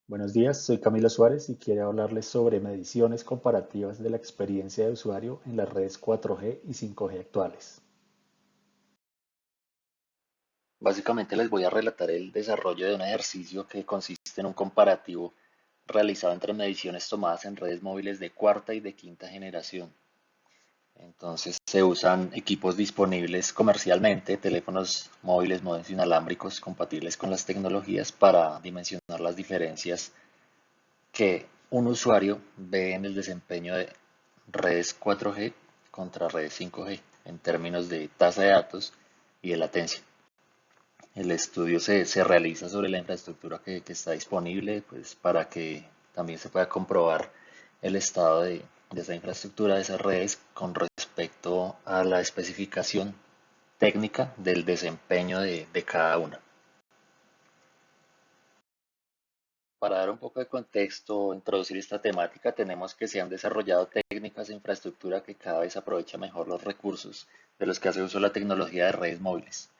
Buenos días, soy Camilo Suárez y quiero hablarles sobre mediciones comparativas de la experiencia de usuario en las redes 4G y 5G actuales. Básicamente les voy a relatar el desarrollo de un ejercicio que consiste en un comparativo realizado entre mediciones tomadas en redes móviles de cuarta y de quinta generación. Entonces se usan equipos disponibles comercialmente, teléfonos móviles modernos inalámbricos compatibles con las tecnologías para dimensionar las diferencias que un usuario ve en el desempeño de redes 4G contra redes 5G en términos de tasa de datos y de latencia. El estudio se realiza sobre la infraestructura que está disponible, pues para que también se pueda comprobar el estado de esa infraestructura, de esas redes, con respecto a la especificación técnica del desempeño de cada una. Para dar un poco de contexto o introducir esta temática, tenemos que se han desarrollado técnicas de infraestructura que cada vez aprovecha mejor los recursos de los que hace uso la tecnología de redes móviles,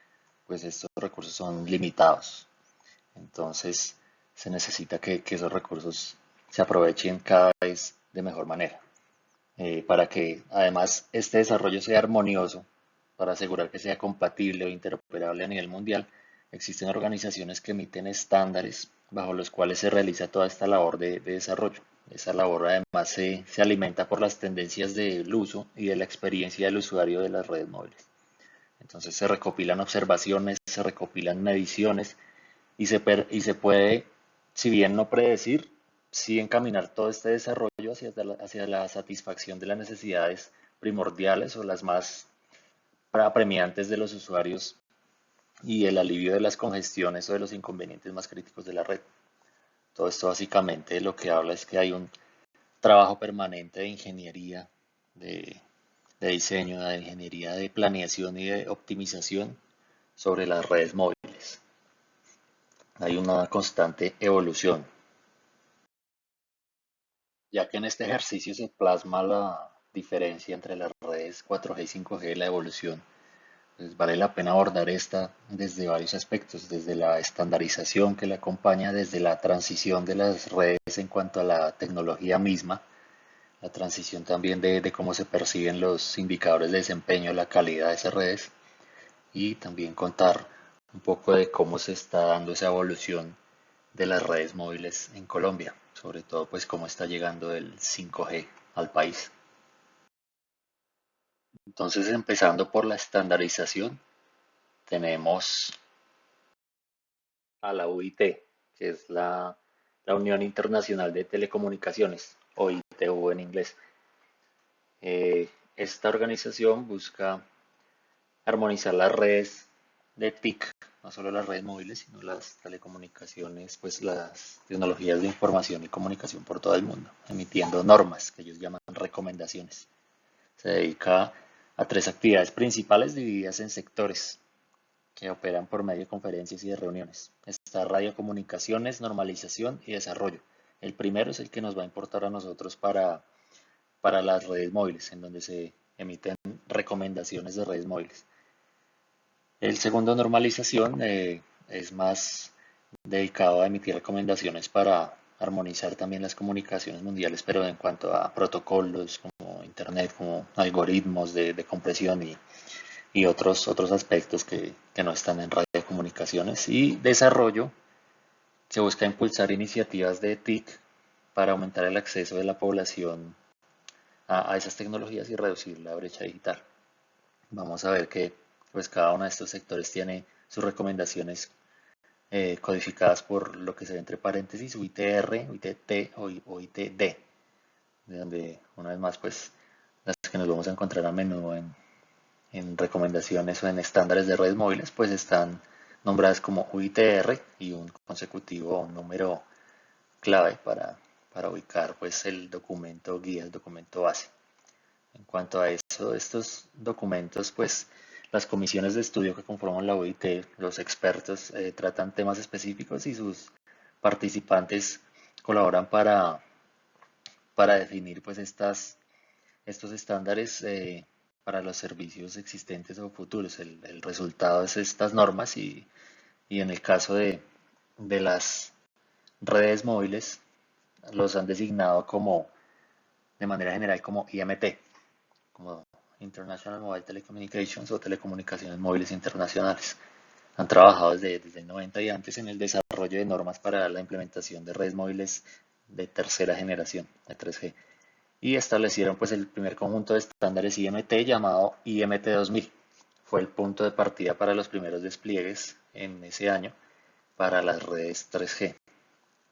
pues estos recursos son limitados. Entonces se necesita que esos recursos se aprovechen cada vez de mejor manera, para que además este desarrollo sea armonioso, para asegurar que sea compatible o interoperable a nivel mundial. Existen organizaciones que emiten estándares bajo los cuales se realiza toda esta labor de desarrollo. Esa labor además se alimenta por las tendencias del uso y de la experiencia del usuario de las redes móviles. Entonces se recopilan observaciones, se recopilan mediciones y se puede, si bien no predecir, sí encaminar todo este desarrollo hacia la satisfacción de las necesidades primordiales o las más apremiantes de los usuarios y el alivio de las congestiones o de los inconvenientes más críticos de la red. Todo esto básicamente lo que habla es que hay un trabajo permanente de ingeniería, de, de diseño, de ingeniería de planeación y de optimización sobre las redes móviles. Hay una constante evolución, ya que en este ejercicio se plasma la diferencia entre las redes 4G y 5G, la evolución. Pues vale la pena abordar esta desde varios aspectos, desde la estandarización que la acompaña, desde la transición de las redes en cuanto a la tecnología misma, la transición también de cómo se perciben los indicadores de desempeño, la calidad de esas redes y también contar un poco de cómo se está dando esa evolución de las redes móviles en Colombia, sobre todo pues cómo está llegando el 5G al país. Entonces, empezando por la estandarización, tenemos a la UIT, que es la Unión Internacional de Telecomunicaciones, o ITU en inglés. Esta organización busca armonizar las redes de TIC, no solo las redes móviles, sino las telecomunicaciones, pues las tecnologías de información y comunicación por todo el mundo, emitiendo normas que ellos llaman recomendaciones. Se dedica a tres actividades principales divididas en sectores que operan por medio de conferencias y de reuniones. Está radiocomunicaciones, normalización y desarrollo. El primero es el que nos va a importar a nosotros para las redes móviles, en donde se emiten recomendaciones de redes móviles. El segundo, normalización, es más dedicado a emitir recomendaciones para armonizar también las comunicaciones mundiales, pero en cuanto a protocolos como Internet, como algoritmos de compresión y otros aspectos que no están en radiocomunicaciones. Y desarrollo, se busca impulsar iniciativas de TIC para aumentar el acceso de la población a esas tecnologías y reducir la brecha digital. Vamos a ver que pues cada uno de estos sectores tiene sus recomendaciones codificadas por lo que se ve entre paréntesis UITR, UITT o ITD, de donde una vez más pues las que nos vamos a encontrar a menudo en recomendaciones o en estándares de redes móviles pues están nombradas como UITR y un consecutivo o un número clave para ubicar pues el documento guía, el documento base. En cuanto a eso, estos documentos, pues las comisiones de estudio que conforman la OIT, los expertos, tratan temas específicos y sus participantes colaboran para definir pues estos estándares para los servicios existentes o futuros. El resultado es estas normas y en el caso de las redes móviles los han designado como, de manera general, como IMT, como International Mobile Telecommunications o telecomunicaciones móviles internacionales. Han trabajado desde el 90 y antes en el desarrollo de normas para la implementación de redes móviles de tercera generación, de 3G, y establecieron pues el primer conjunto de estándares IMT llamado IMT 2000. Fue el punto de partida para los primeros despliegues en ese año para las redes 3G.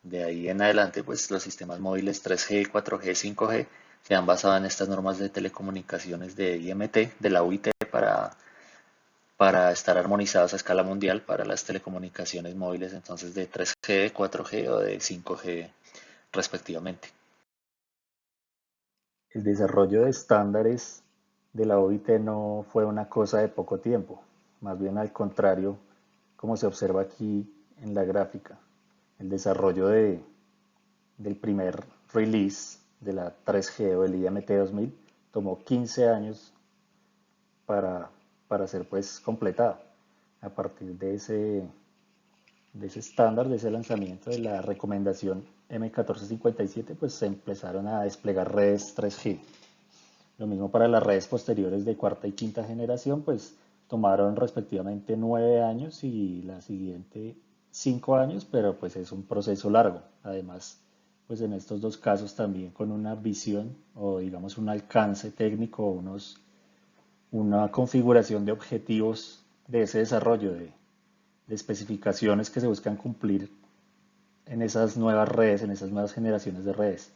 De ahí en adelante, pues los sistemas móviles 3G, 4G, 5G se han basado en estas normas de telecomunicaciones de IMT, de la UIT, para estar armonizados a escala mundial para las telecomunicaciones móviles, entonces de 3G, 4G o de 5G respectivamente. El desarrollo de estándares de la OIT no fue una cosa de poco tiempo, más bien al contrario, como se observa aquí en la gráfica. El desarrollo del primer release de la 3G o el IMT 2000 tomó 15 años para, para ser pues completado. A partir de ese estándar, de ese lanzamiento de la recomendación M1457, pues se empezaron a desplegar redes 3G. Lo mismo para las redes posteriores de cuarta y quinta generación, pues tomaron respectivamente 9 años y la siguiente 5 años, pero pues es un proceso largo. Además, pues en estos dos casos también con una visión o digamos un alcance técnico, una configuración de objetivos de ese desarrollo, de especificaciones que se buscan cumplir en esas nuevas redes, en esas nuevas generaciones de redes.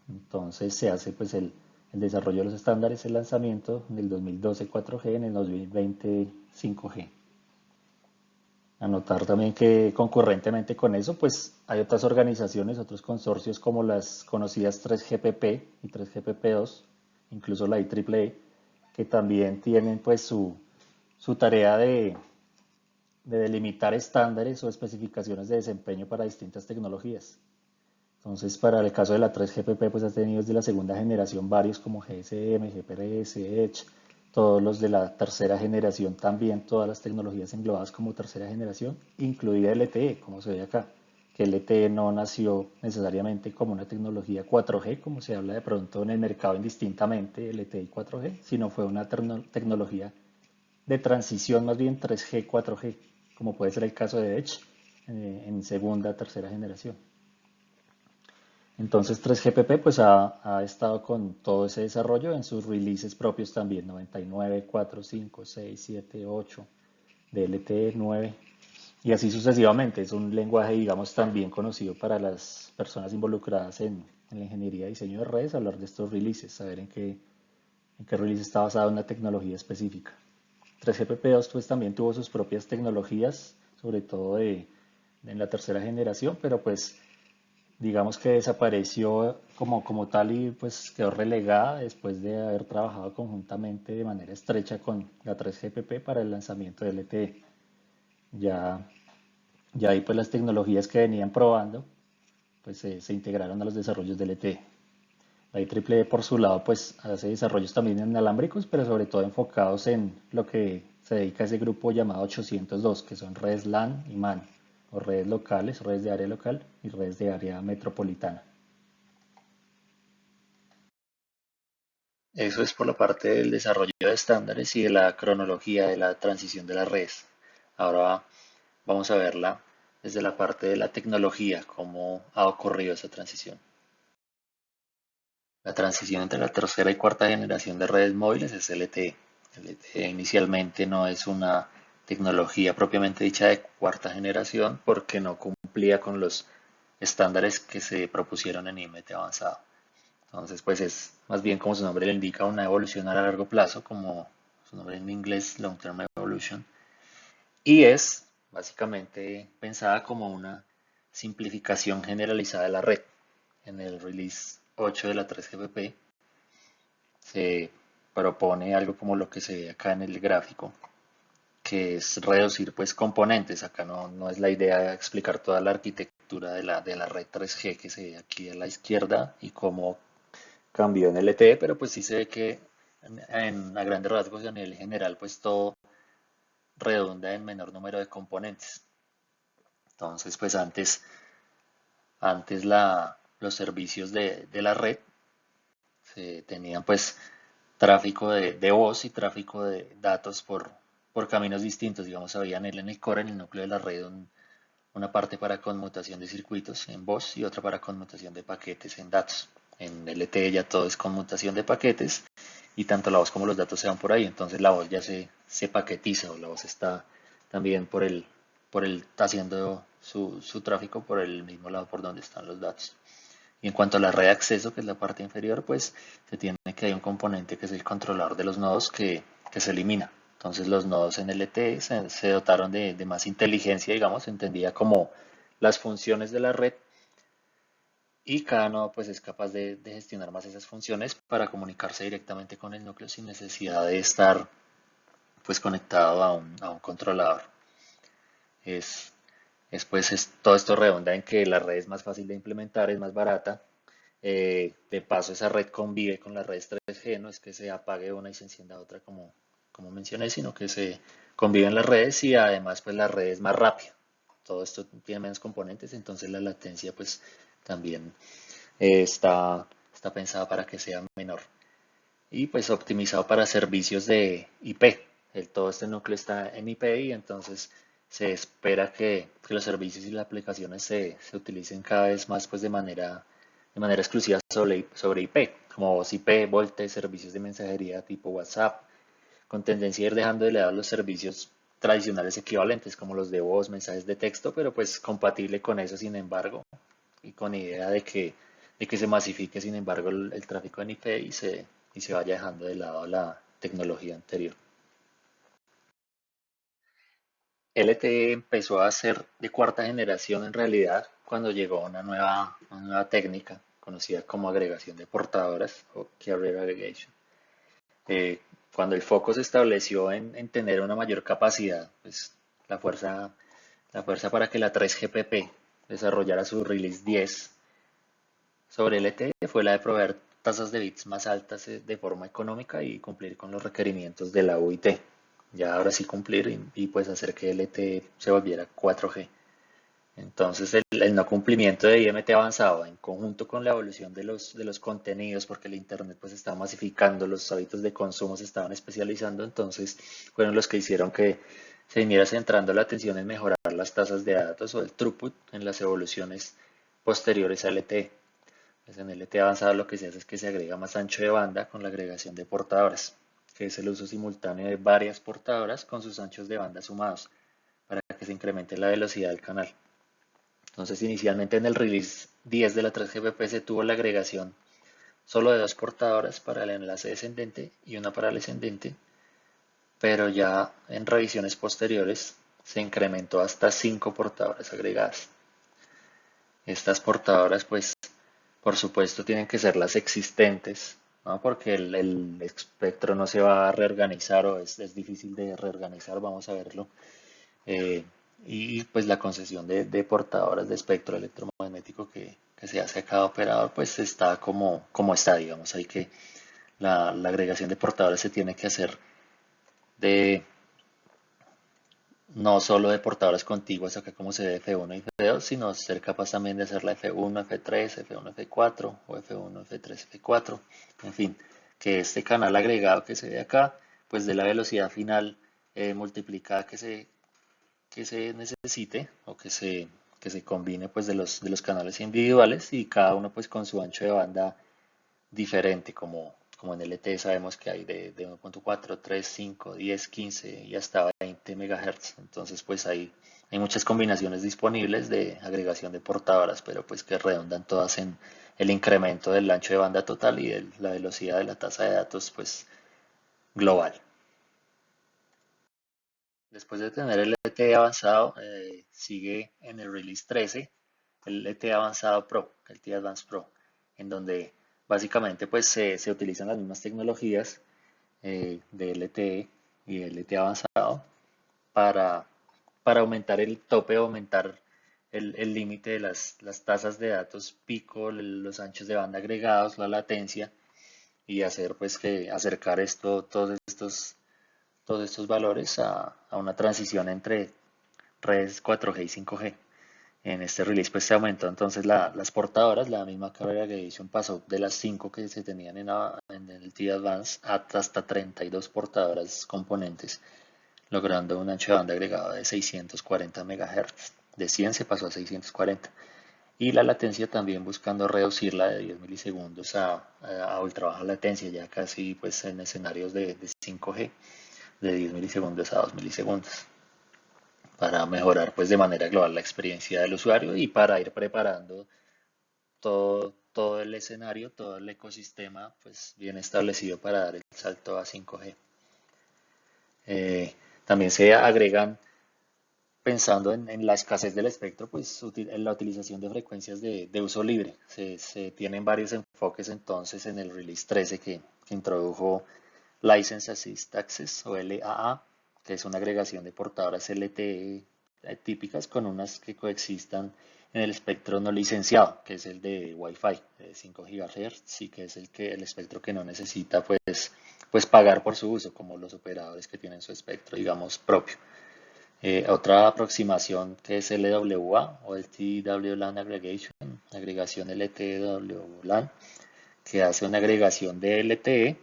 Entonces se hace pues el desarrollo de los estándares, el lanzamiento del 2012 4G, en el 2020 5G. Anotar también que concurrentemente con eso, pues hay otras organizaciones, otros consorcios como las conocidas 3GPP y 3GPP2, incluso la IEEE, que también tienen pues su tarea de delimitar estándares o especificaciones de desempeño para distintas tecnologías. Entonces, para el caso de la 3GPP, pues ha tenido desde la segunda generación varios como GSM, GPRS, Edge, todos los de la tercera generación también, todas las tecnologías englobadas como tercera generación, incluida LTE, como se ve acá, que LTE no nació necesariamente como una tecnología 4G, como se habla de pronto en el mercado indistintamente, LTE y 4G, sino fue una tecnología de transición más bien 3G, 4G, como puede ser el caso de Edge en segunda, tercera generación. Entonces 3GPP pues ha estado con todo ese desarrollo en sus releases propios también, 99, 4, 5, 6, 7, 8, DLT 9 y así sucesivamente. Es un lenguaje, digamos, también conocido para las personas involucradas en la ingeniería de diseño de redes, hablar de estos releases, saber en qué release está basado en una tecnología específica. 3GPP2 pues también tuvo sus propias tecnologías, sobre todo en la tercera generación, pero pues digamos que desapareció como tal y pues quedó relegada después de haber trabajado conjuntamente de manera estrecha con la 3GPP para el lanzamiento del LTE. Ya, ya ahí pues las tecnologías que venían probando pues se integraron a los desarrollos del LTE. La IEEE por su lado pues hace desarrollos también inalámbricos, pero sobre todo enfocados en lo que se dedica a ese grupo llamado 802, que son redes LAN y MAN, o redes locales, redes de área local y redes de área metropolitana. Eso es por la parte del desarrollo de estándares y de la cronología de la transición de las redes. Ahora vamos a verla desde la parte de la tecnología, cómo ha ocurrido esa transición. La transición entre la tercera y cuarta generación de redes móviles es LTE. LTE inicialmente no es una tecnología propiamente dicha de cuarta generación porque no cumplía con los estándares que se propusieron en IMT avanzado. Entonces, pues es más bien como su nombre le indica una evolución a largo plazo, como su nombre en inglés, Long Term Evolution, y es básicamente pensada como una simplificación generalizada de la red. En el release 8 de la 3GPP se propone algo como lo que se ve acá en el gráfico, que es reducir pues componentes. Acá no es la idea de explicar toda la arquitectura de la red 3G que se ve aquí a la izquierda y cómo cambió en LTE, pero pues sí se ve que a grandes rasgos y a nivel general pues todo redunda en menor número de componentes. Entonces pues antes Antes los servicios de la red se tenían pues tráfico de voz y tráfico de datos por caminos distintos. Digamos, había en el core, en el núcleo de la red, una parte para conmutación de circuitos en voz y otra para conmutación de paquetes en datos. En LTE ya todo es conmutación de paquetes y tanto la voz como los datos se van por ahí. Entonces la voz ya se paquetiza o la voz está también por el haciendo su tráfico por el mismo lado por donde están los datos. Y en cuanto a la red de acceso, que es la parte inferior, pues se tiene que hay un componente que es el controlador de los nodos que se elimina. Entonces los nodos en LTE se dotaron de más inteligencia, digamos, se entendía como las funciones de la red y cada nodo pues es capaz de gestionar más esas funciones para comunicarse directamente con el núcleo sin necesidad de estar pues conectado a un controlador. Es, todo esto redunda en que la red es más fácil de implementar, es más barata. De paso, esa red convive con las redes 3G, no es que se apague una y se encienda otra como mencioné, sino que se conviven las redes y además pues la red es más rápida. Todo esto tiene menos componentes, entonces la latencia pues también está pensada para que sea menor y pues optimizado para servicios de IP. Todo este núcleo está en IP y entonces se espera que los servicios y las aplicaciones se utilicen cada vez más pues de manera exclusiva sobre IP, como voz IP, VoLTE, servicios de mensajería tipo WhatsApp, con tendencia a ir dejando de lado los servicios tradicionales equivalentes como los de voz, mensajes de texto, pero pues compatible con eso sin embargo y con idea de que se masifique, sin embargo, el tráfico en IP y se vaya dejando de lado la tecnología anterior. LTE empezó a ser de cuarta generación en realidad cuando llegó una nueva técnica conocida como agregación de portadoras o carrier aggregation. Eh, Cuando el foco se estableció en tener una mayor capacidad, pues la fuerza, la fuerza para que la 3GPP desarrollara su release 10 sobre LTE fue la de proveer tasas de bits más altas de forma económica y cumplir con los requerimientos de la UIT. Ya ahora sí cumplir y pues hacer que LTE se volviera 4G. Entonces el no cumplimiento de IMT avanzado en conjunto con la evolución de los contenidos, porque el Internet pues estaba masificando, los hábitos de consumo se estaban especializando, entonces fueron los que hicieron que se viniera centrando la atención en mejorar las tasas de datos o el throughput en las evoluciones posteriores a LTE. Pues en LTE avanzado lo que se hace es que se agrega más ancho de banda con la agregación de portadoras, que es el uso simultáneo de varias portadoras con sus anchos de banda sumados para que se incremente la velocidad del canal. Entonces, inicialmente en el release 10 de la 3GPP se tuvo la agregación solo de dos portadoras para el enlace descendente y una para el ascendente, pero ya en revisiones posteriores se incrementó hasta 5 portadoras agregadas. Estas portadoras, pues, por supuesto, tienen que ser las existentes, ¿no? Porque el espectro no se va a reorganizar o es difícil de reorganizar, vamos a verlo. Eh, y pues la concesión de portadoras de espectro electromagnético que se hace a cada operador, pues está como está, digamos. La agregación de portadoras se tiene que hacer de no solo de portadoras contiguas acá como se ve F1 y F2, sino ser capaz también de hacer la F1, F3, F1, F4 o F1, F3, F4, en fin, que este canal agregado que se ve acá, pues de la velocidad final multiplicada que se necesite o que se combine pues de los canales individuales y cada uno pues con su ancho de banda diferente, como en LTE sabemos que hay de 1.4, 3, 5, 10, 15 y hasta 20 MHz. Entonces, pues hay muchas combinaciones disponibles de agregación de portadoras, pero pues que redundan todas en el incremento del ancho de banda total y de la velocidad de la tasa de datos, pues global. Después de tener el LTE avanzado, sigue en el release 13 el LTE avanzado Pro, el LTE Advanced Pro, en donde básicamente pues se utilizan las mismas tecnologías de LTE y LTE avanzado para, para aumentar el tope, aumentar el límite de las tasas de datos pico, los anchos de banda agregados, la latencia y hacer pues que acercar todos estos valores a una transición entre redes 4G y 5G. En este release pues se aumentó entonces las portadoras, la misma carrier aggregation pasó de las 5 que se tenían en el T Advance hasta 32 portadoras componentes, logrando un ancho de banda agregado de 640 MHz. De 100 se pasó a 640. Y la latencia también buscando reducirla de 10 milisegundos a ultra baja latencia, ya casi pues en escenarios de 5G, de 10 milisegundos a 2 milisegundos, para mejorar pues de manera global la experiencia del usuario y para ir preparando todo el escenario, todo el ecosistema pues bien establecido para dar el salto a 5G. También se agregan, pensando en la escasez del espectro, pues en la utilización de frecuencias de uso libre. Se tienen varios enfoques entonces en el release 13 que introdujo License Assist Access o LAA, que es una agregación de portadoras LTE típicas con unas que coexistan en el espectro no licenciado, que es el de Wi-Fi de 5 GHz y que es el espectro que no necesita pues pagar por su uso, como los operadores que tienen su espectro, digamos, propio. Otra aproximación que es LWA o LTE-WLAN Aggregation, agregación LTE-WLAN, que hace una agregación de LTE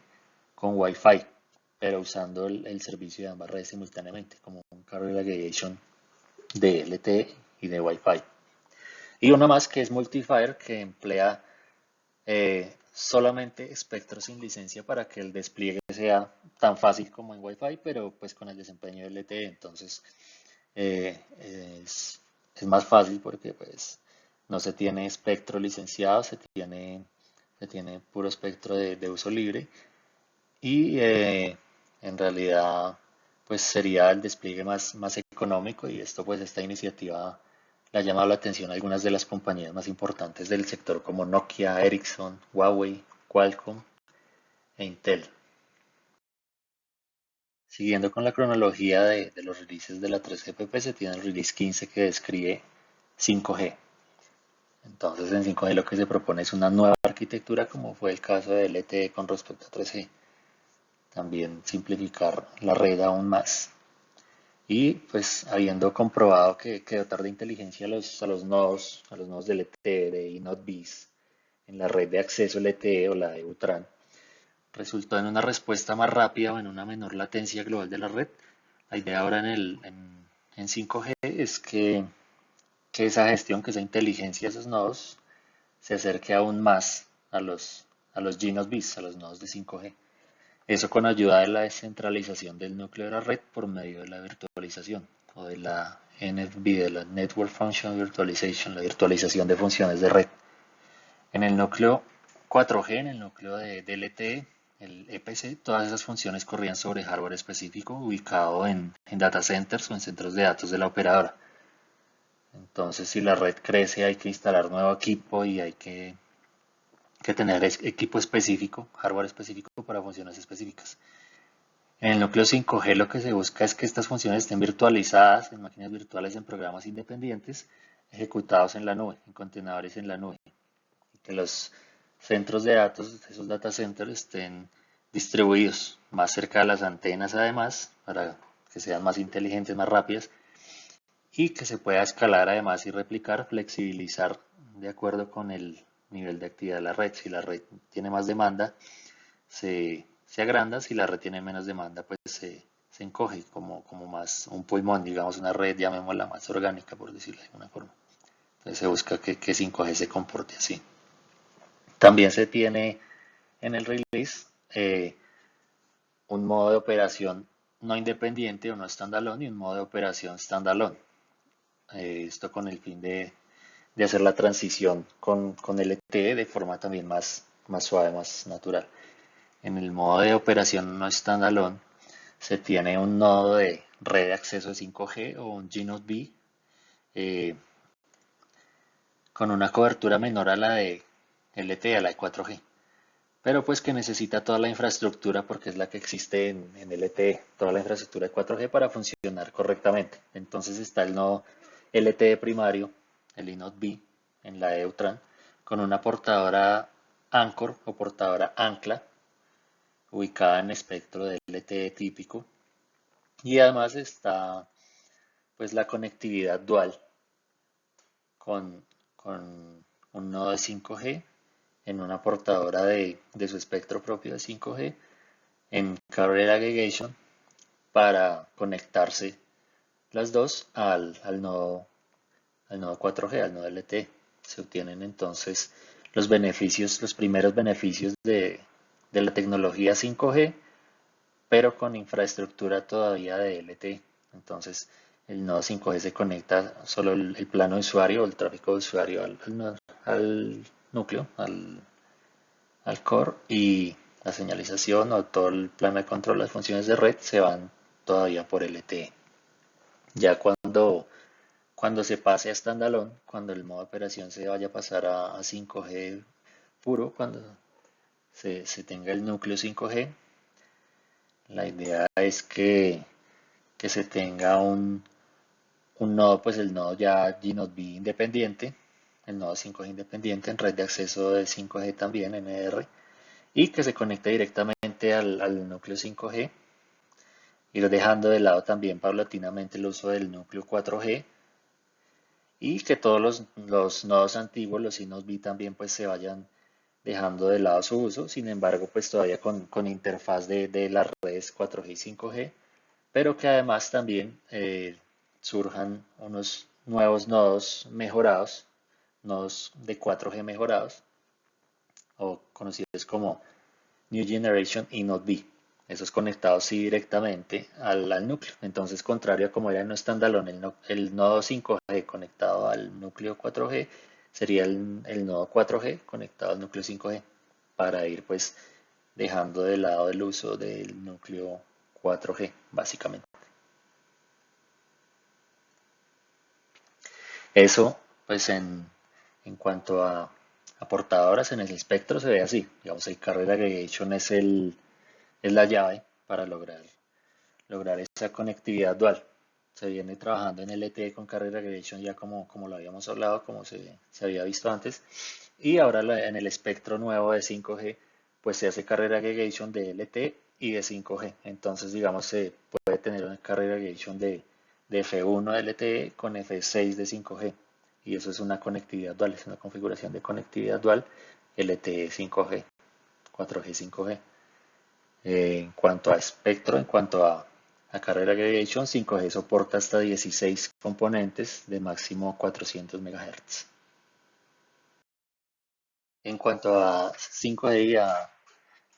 con Wi-Fi, pero usando el servicio de ambas redes simultáneamente, como un carrier aggregation de LTE y de Wi-Fi. Y una más que es Multifire, que emplea solamente espectro sin licencia para que el despliegue sea tan fácil como en Wi-Fi, pero pues con el desempeño de LTE. Entonces eh, es, es más fácil porque pues no se tiene espectro licenciado, se tiene puro espectro de uso libre y en realidad pues sería el despliegue más económico y esto pues esta iniciativa le ha llamado la atención a algunas de las compañías más importantes del sector como Nokia, Ericsson, Huawei, Qualcomm e Intel. Siguiendo con la cronología de los releases de la 3GPP, se tiene el release 15 que describe 5G. Entonces en 5G lo que se propone es una nueva arquitectura como fue el caso de LTE con respecto a 3G. También simplificar la red aún más. Y pues habiendo comprobado que dotar de inteligencia a los nodos de LTE y NOT-bis en la red de acceso LTE o la de UTRAN resultó en una respuesta más rápida o en una menor latencia global de la red. La idea ahora en 5G es que esa gestión, que esa inteligencia de esos nodos se acerque aún más a los GNOT-bis, a los nodos de 5G. Eso con ayuda de la descentralización del núcleo de la red por medio de la virtualización o de la NFV, de la Network Function Virtualization, la virtualización de funciones de red. En el núcleo 4G, en el núcleo de LTE, el EPC, todas esas funciones corrían sobre hardware específico ubicado en data centers o en centros de datos de la operadora. Entonces, si la red crece, hay que instalar nuevo equipo y hay que tener equipo específico, hardware específico para funciones específicas. En el núcleo 5G lo que se busca es que estas funciones estén virtualizadas en máquinas virtuales en programas independientes ejecutados en la nube, en contenedores en la nube. Y que los centros de datos, esos data centers, estén distribuidos más cerca de las antenas además, para que sean más inteligentes, más rápidas y que se pueda escalar además y replicar, flexibilizar de acuerdo con el nivel de actividad de la red. Si la red tiene más demanda, se agranda; si la red tiene menos demanda, pues se encoge como más un pulmón, digamos una red, llamémosla más orgánica, por decirlo de alguna forma. Entonces se busca que 5G se comporte así. También se tiene en el release un modo de operación no independiente o no standalone y un modo de operación standalone. Esto con el fin de hacer la transición con LTE de forma también más suave, más natural. En el modo de operación no standalone se tiene un nodo de red de acceso de 5G o un GNOT-B eh, con una cobertura menor a la de LTE, a la de 4G, pero pues que necesita toda la infraestructura porque es la que existe en LTE, toda la infraestructura de 4G para funcionar correctamente. Entonces está el nodo LTE primario, el iNOT-B, en la EUTRAN, con una portadora Anchor o portadora Ancla, ubicada en espectro de LTE típico, y además está pues la conectividad dual con un nodo de 5G en una portadora de su espectro propio de 5G en Carrier Aggregation para conectarse las dos al nodo 4G, al nodo LTE. Se obtienen entonces los beneficios, los primeros beneficios de la tecnología 5G, pero con infraestructura todavía de LTE. Entonces, el nodo 5G se conecta solo el plano de usuario o el tráfico de usuario al núcleo, al core, y la señalización o todo el plano de control, las funciones de red se van todavía por LTE. Ya cuando se pase a standalone, cuando el modo de operación se vaya a pasar a 5G puro, cuando se tenga el núcleo 5G, la idea es que se tenga un nodo, pues el nodo ya G-Node-B independiente, el nodo 5G independiente en red de acceso de 5G también, NR, y que se conecte directamente al núcleo 5G, ir dejando de lado también paulatinamente el uso del núcleo 4G y que todos los nodos antiguos, los iNodeB también pues se vayan dejando de lado su uso, sin embargo pues todavía con interfaz de las redes 4G y 5G, pero que además también surjan unos nuevos nodos mejorados, nodos de 4G mejorados, o conocidos como New Generation iNodeB. Esos conectados sí directamente al núcleo. Entonces, contrario a como era en no standalone, el nodo 5G conectado al núcleo 4G, sería el nodo 4G conectado al núcleo 5G, para ir pues dejando de lado el uso del núcleo 4G, básicamente. Eso, pues en cuanto a portadoras en el espectro se ve así. Digamos, el carrier aggregation es la llave para lograr esa conectividad dual. Se viene trabajando en LTE con carrier aggregation ya como lo habíamos hablado, como se había visto antes. Y ahora en el espectro nuevo de 5G, pues se hace carrier aggregation de LTE y de 5G. Entonces, digamos, se puede tener una carrier aggregation de F1 de LTE con F6 de 5G. Y eso es una conectividad dual, es una configuración de conectividad dual LTE 5G, 4G 5G. En cuanto a espectro, en cuanto a carrier aggregation, 5G soporta hasta 16 componentes de máximo 400 MHz. En cuanto a 5G y a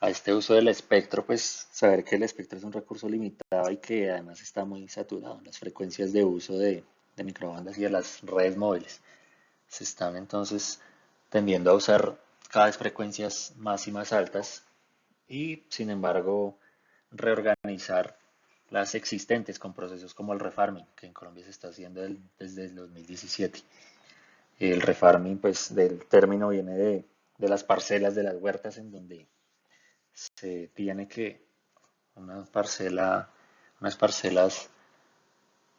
este uso del espectro, pues saber que el espectro es un recurso limitado y que además está muy saturado en las frecuencias de uso de microbandas y de las redes móviles. Se están entonces tendiendo a usar cada vez frecuencias más y más altas y, sin embargo, reorganizar las existentes con procesos como el refarming, que en Colombia se está haciendo desde el 2017. El refarming, pues, del término viene de las parcelas de las huertas, en donde se tiene que una parcela, unas parcelas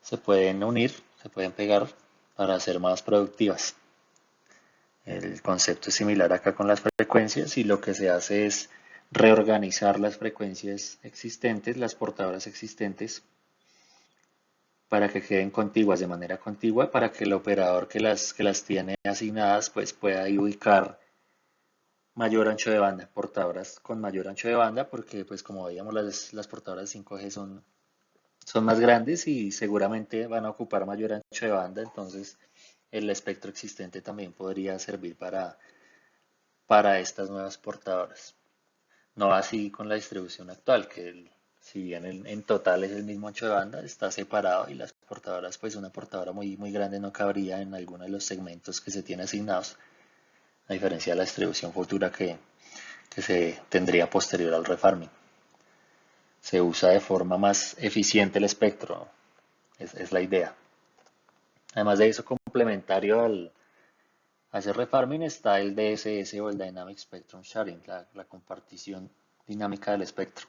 se pueden unir, se pueden pegar para ser más productivas. El concepto es similar acá con las frecuencias y lo que se hace es reorganizar las frecuencias existentes, las portadoras existentes, para que queden contiguas de manera contigua, para que el operador que las tiene asignadas pues pueda ahí ubicar mayor ancho de banda, portadoras con mayor ancho de banda, porque pues como veíamos las portadoras 5G son más grandes y seguramente van a ocupar mayor ancho de banda, entonces el espectro existente también podría servir para estas nuevas portadoras. No así con la distribución actual, que si bien en total es el mismo ancho de banda, está separado y las portadoras, pues una portadora muy grande no cabría en alguno de los segmentos que se tiene asignados, a diferencia de la distribución futura que se tendría posterior al refarming. Se usa de forma más eficiente el espectro, es la idea. Además de eso, complementario a ese refarming está el DSS o el Dynamic Spectrum Sharing, la compartición dinámica del espectro.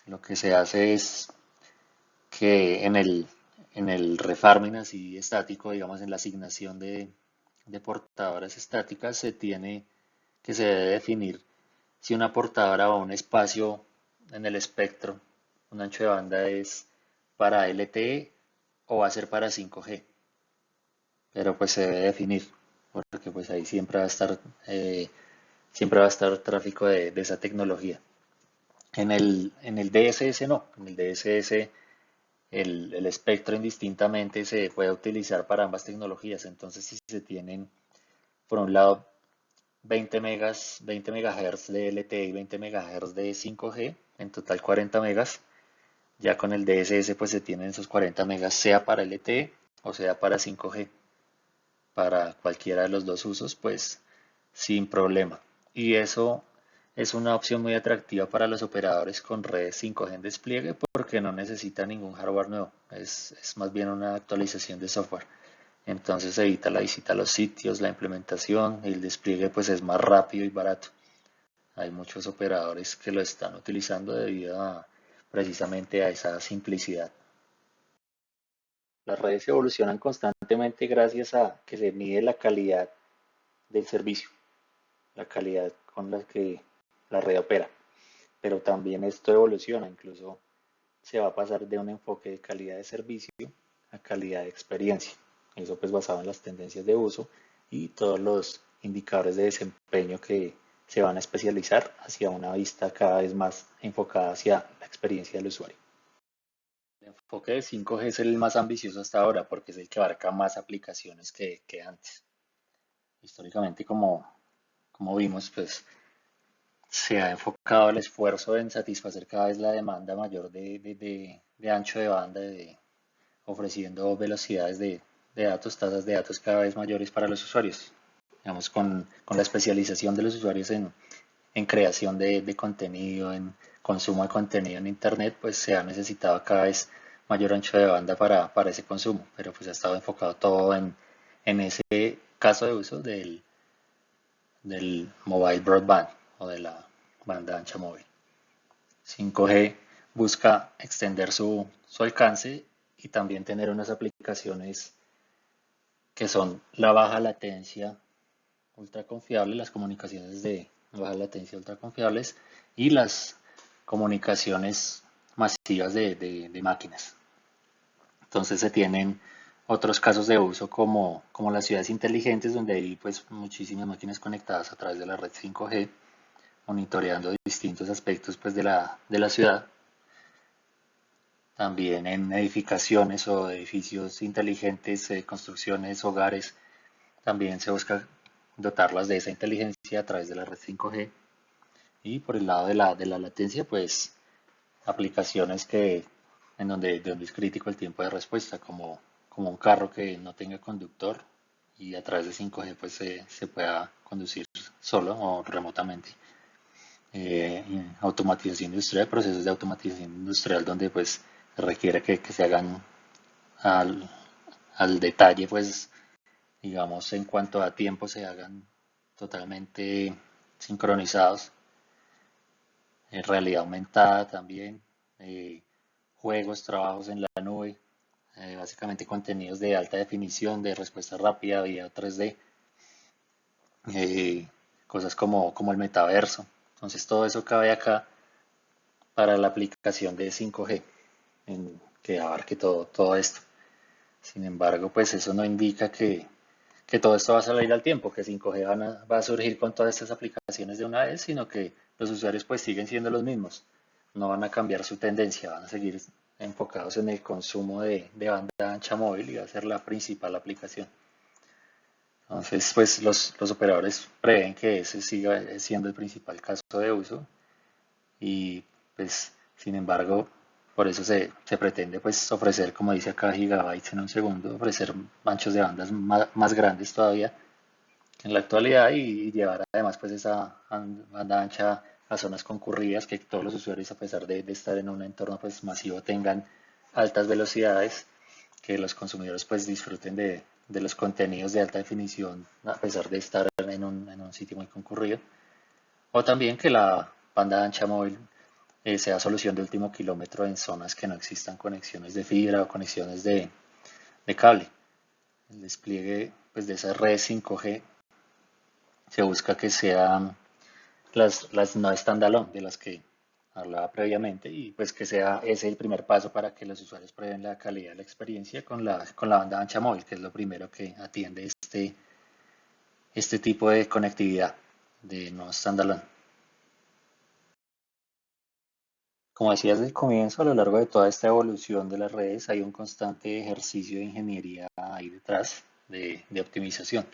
Lo que se hace es que en el refarming así estático, digamos en la asignación de portadoras estáticas, se tiene que se debe definir si una portadora o un espacio en el espectro, un ancho de banda es para LTE o va a ser para 5G. pero pues se debe definir, porque pues ahí siempre va a estar tráfico de esa tecnología. En el DSS no, en el DSS el espectro indistintamente se puede utilizar para ambas tecnologías. Entonces, si se tienen, por un lado, 20 megahertz de LTE y 20 megahertz de 5G, en total 40 megas, ya con el DSS pues se tienen esos 40 megas sea para LTE o sea para 5G, para cualquiera de los dos usos, pues sin problema. Y eso es una opción muy atractiva para los operadores con redes 5G en despliegue porque no necesita ningún hardware nuevo, es más bien una actualización de software. Entonces evita la visita a los sitios, la implementación, el despliegue pues es más rápido y barato. Hay muchos operadores que lo están utilizando debido precisamente a esa simplicidad. Las redes evolucionan constantemente gracias a que se mide la calidad del servicio, la calidad con la que la red opera. Pero también esto evoluciona, incluso se va a pasar de un enfoque de calidad de servicio a calidad de experiencia. Eso pues basado en las tendencias de uso y todos los indicadores de desempeño que se van a especializar hacia una vista cada vez más enfocada hacia la experiencia del usuario. El enfoque de 5G es el más ambicioso hasta ahora porque es el que abarca más aplicaciones que antes. Históricamente, como vimos, pues se ha enfocado el esfuerzo en satisfacer cada vez la demanda mayor de ancho de banda, ofreciendo velocidades de datos, tasas de datos cada vez mayores para los usuarios. Digamos, con la especialización de los usuarios en creación de contenido, en consumo de contenido en Internet, pues se ha necesitado cada vez mayor ancho de banda para ese consumo, pero pues ha estado enfocado todo en ese caso de uso del mobile broadband o de la banda ancha móvil. 5G busca extender su alcance y también tener unas aplicaciones que son la baja latencia ultra confiable, las comunicaciones de baja latencia ultra confiables y las comunicaciones masivas de máquinas. Entonces se tienen otros casos de uso como las ciudades inteligentes donde hay pues muchísimas máquinas conectadas a través de la red 5G monitoreando distintos aspectos pues de la ciudad. También en edificaciones o edificios inteligentes, construcciones, hogares, también se busca dotarlas de esa inteligencia a través de la red 5G. Y por el lado de la latencia, pues aplicaciones de donde es crítico el tiempo de respuesta, como un carro que no tenga conductor y a través de 5G pues se pueda conducir solo o remotamente. Automatización industrial, procesos de automatización industrial donde pues requiere que se hagan al, al detalle, pues digamos en cuanto a tiempo se hagan totalmente sincronizados. Realidad aumentada también, eh, juegos, trabajos en la nube, básicamente contenidos de alta definición, de respuesta rápida, vía 3D, eh, cosas como el metaverso. Entonces todo eso cabe acá para la aplicación de 5G, que abarque todo esto. Sin embargo, pues eso no indica que todo esto va a salir al tiempo, que 5G va a surgir con todas estas aplicaciones de una vez, sino que los usuarios pues siguen siendo los mismos. No van a cambiar su tendencia, van a seguir enfocados en el consumo de banda ancha móvil y va a ser la principal aplicación. Entonces, pues los operadores prevén que ese siga siendo el principal caso de uso y pues sin embargo por eso se pretende pues ofrecer, como dice acá gigabytes en un segundo, ofrecer anchos de bandas más grandes todavía en la actualidad y llevar además pues esa banda ancha a zonas concurridas, que todos los usuarios a pesar de estar en un entorno pues masivo tengan altas velocidades, que los consumidores pues disfruten de los contenidos de alta definición a pesar de estar en un sitio muy concurrido, o también que la banda ancha móvil sea solución de último kilómetro en zonas que no existan conexiones de fibra o conexiones de cable. El despliegue pues, de esas redes 5G se busca que sean las no standalone, de las que hablaba previamente, y pues que sea ese el primer paso para que los usuarios prueben la calidad de la experiencia con la banda ancha móvil, que es lo primero que atiende este tipo de conectividad de no standalone. Como decía desde el comienzo, a lo largo de toda esta evolución de las redes hay un constante ejercicio de ingeniería ahí detrás de optimización,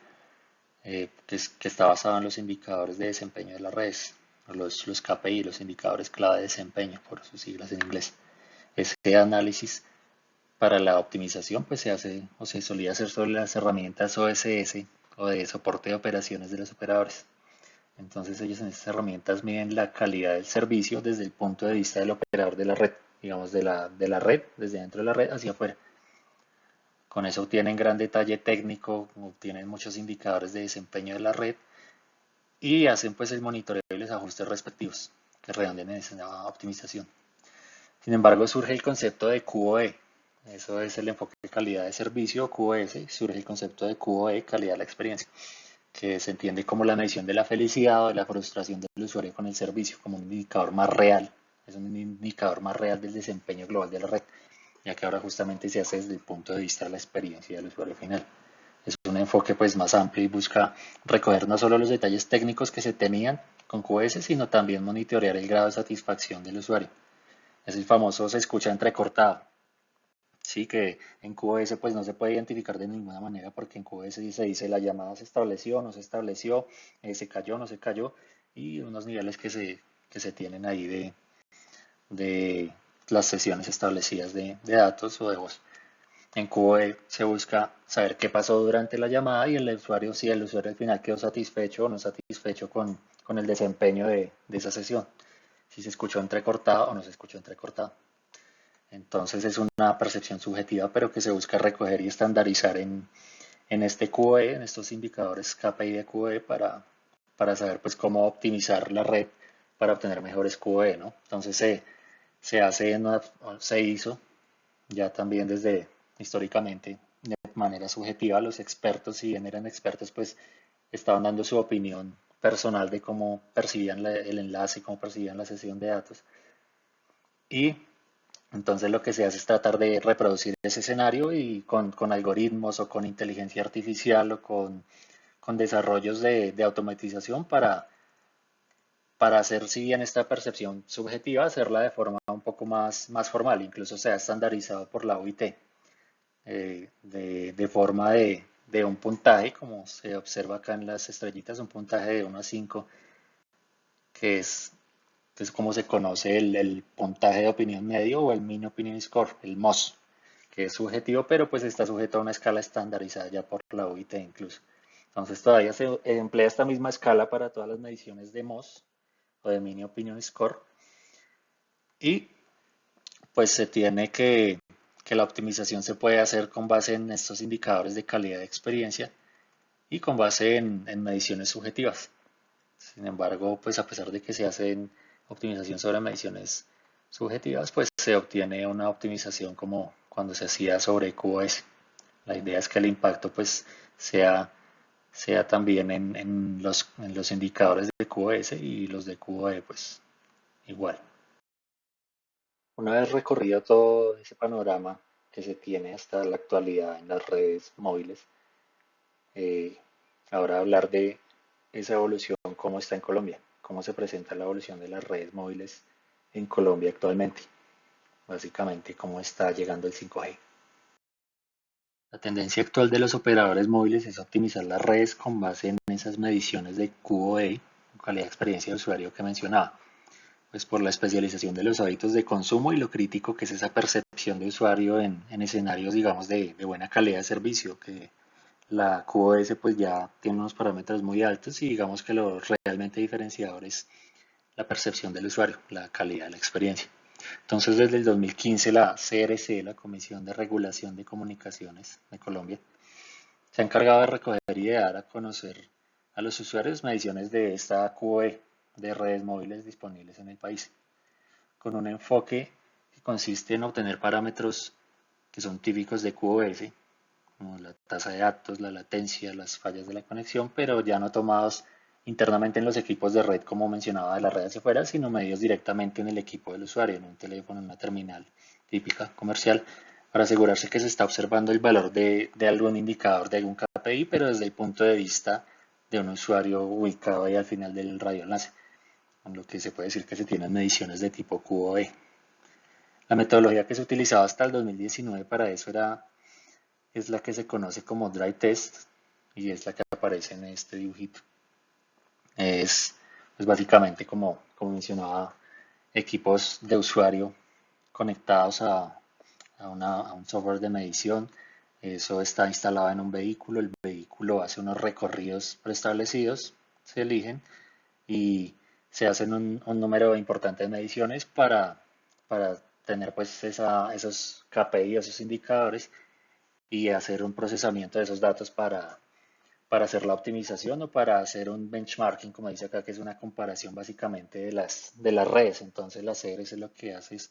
que está basado en los indicadores de desempeño de las redes, los KPI, los indicadores clave de desempeño, por sus siglas en inglés. Este análisis para la optimización pues se hace o se solía hacer sobre las herramientas OSS o de soporte de operaciones de los operadores. Entonces ellos en estas herramientas miden la calidad del servicio desde el punto de vista del operador de la red, digamos de la red, desde dentro de la red hacia afuera. Con eso obtienen gran detalle técnico, obtienen muchos indicadores de desempeño de la red y hacen pues el monitoreo y los ajustes respectivos que redundan en esa optimización. Sin embargo, surge el concepto de QoE. Eso es el enfoque de calidad de servicio, QoS. Surge el concepto de QoE, calidad de la experiencia, que se entiende como la medición de la felicidad o de la frustración del usuario con el servicio, como un indicador más real. Es un indicador más real del desempeño global de la red, ya que ahora justamente se hace desde el punto de vista de la experiencia del usuario final. Es un enfoque pues más amplio y busca recoger no solo los detalles técnicos que se tenían con QoS, sino también monitorear el grado de satisfacción del usuario. Es el famoso se escucha entrecortado. Sí, que en QoS pues no se puede identificar de ninguna manera porque en QoS se dice la llamada se estableció, no se estableció, se cayó, no se cayó y unos niveles que se tienen ahí de las sesiones establecidas de datos o de voz. En QoE se busca saber qué pasó durante la llamada y el usuario, si el usuario al final quedó satisfecho o no satisfecho con el desempeño de esa sesión, si se escuchó entrecortado o no se escuchó entrecortado. Entonces es una percepción subjetiva, pero que se busca recoger y estandarizar en este QoE, en estos indicadores KPI de QoE para saber pues cómo optimizar la red para obtener mejores QoE, ¿no? Entonces se hace, se hizo ya también desde históricamente de manera subjetiva. Los expertos, si bien eran expertos, pues estaban dando su opinión personal de cómo percibían el enlace, cómo percibían la sesión de datos. Y entonces lo que se hace es tratar de reproducir ese escenario y con algoritmos o con inteligencia artificial o con desarrollos de automatización para hacer, si bien esta percepción subjetiva, hacerla de forma un poco más formal, incluso sea estandarizado por la OIT, de forma de un puntaje, como se observa acá en las estrellitas, un puntaje de 1 a 5, que es como se conoce el puntaje de opinión medio o el Mean Opinion Score, el MOS, que es subjetivo, pero pues está sujeto a una escala estandarizada ya por la OIT incluso. Entonces todavía se emplea esta misma escala para todas las mediciones de MOS o de Mean Opinion Score y pues se tiene que la optimización se puede hacer con base en estos indicadores de calidad de experiencia y con base en mediciones subjetivas. Sin embargo, pues a pesar de que se hacen optimización sobre mediciones subjetivas, pues se obtiene una optimización como cuando se hacía sobre QoS. La idea es que el impacto pues sea también en los indicadores de QoS y los de QoE pues igual. Una vez recorrido todo ese panorama que se tiene hasta la actualidad en las redes móviles, eh, ahora hablar de esa evolución, cómo está en Colombia, cómo se presenta la evolución de las redes móviles en Colombia actualmente, básicamente cómo está llegando el 5G. La tendencia actual de los operadores móviles es optimizar las redes con base en esas mediciones de QoE, calidad de experiencia de usuario que mencionaba, pues por la especialización de los hábitos de consumo y lo crítico que es esa percepción de usuario en escenarios, digamos, de buena calidad de servicio, que la QoS pues ya tiene unos parámetros muy altos y digamos que lo realmente diferenciador es la percepción del usuario, la calidad de la experiencia. Entonces, desde el 2015, la CRC, la Comisión de Regulación de Comunicaciones de Colombia, se ha encargado de recoger y de dar a conocer a los usuarios mediciones de esta QoE de redes móviles disponibles en el país, con un enfoque que consiste en obtener parámetros que son típicos de QoS, como la tasa de datos, la latencia, las fallas de la conexión, pero ya no tomados internamente en los equipos de red, como mencionaba, de la red hacia afuera, sino medidos directamente en el equipo del usuario, en un teléfono, en una terminal típica comercial, para asegurarse que se está observando el valor de algún indicador, de algún KPI, pero desde el punto de vista de un usuario ubicado ahí al final del radioenlace, con lo que se puede decir que se tienen mediciones de tipo QoE. La metodología que se utilizaba hasta el 2019 para eso es la que se conoce como Dry Test y es la que aparece en este dibujito. Es básicamente, como mencionaba, equipos de usuario conectados a un software de medición. Eso está instalado en un vehículo. El vehículo hace unos recorridos preestablecidos, se eligen y se hacen un número importante de mediciones para tener pues esos KPI, esos indicadores y hacer un procesamiento de esos datos para hacer la optimización o para hacer un benchmarking, como dice acá, que es una comparación básicamente de las redes. Entonces la CRS lo que hace es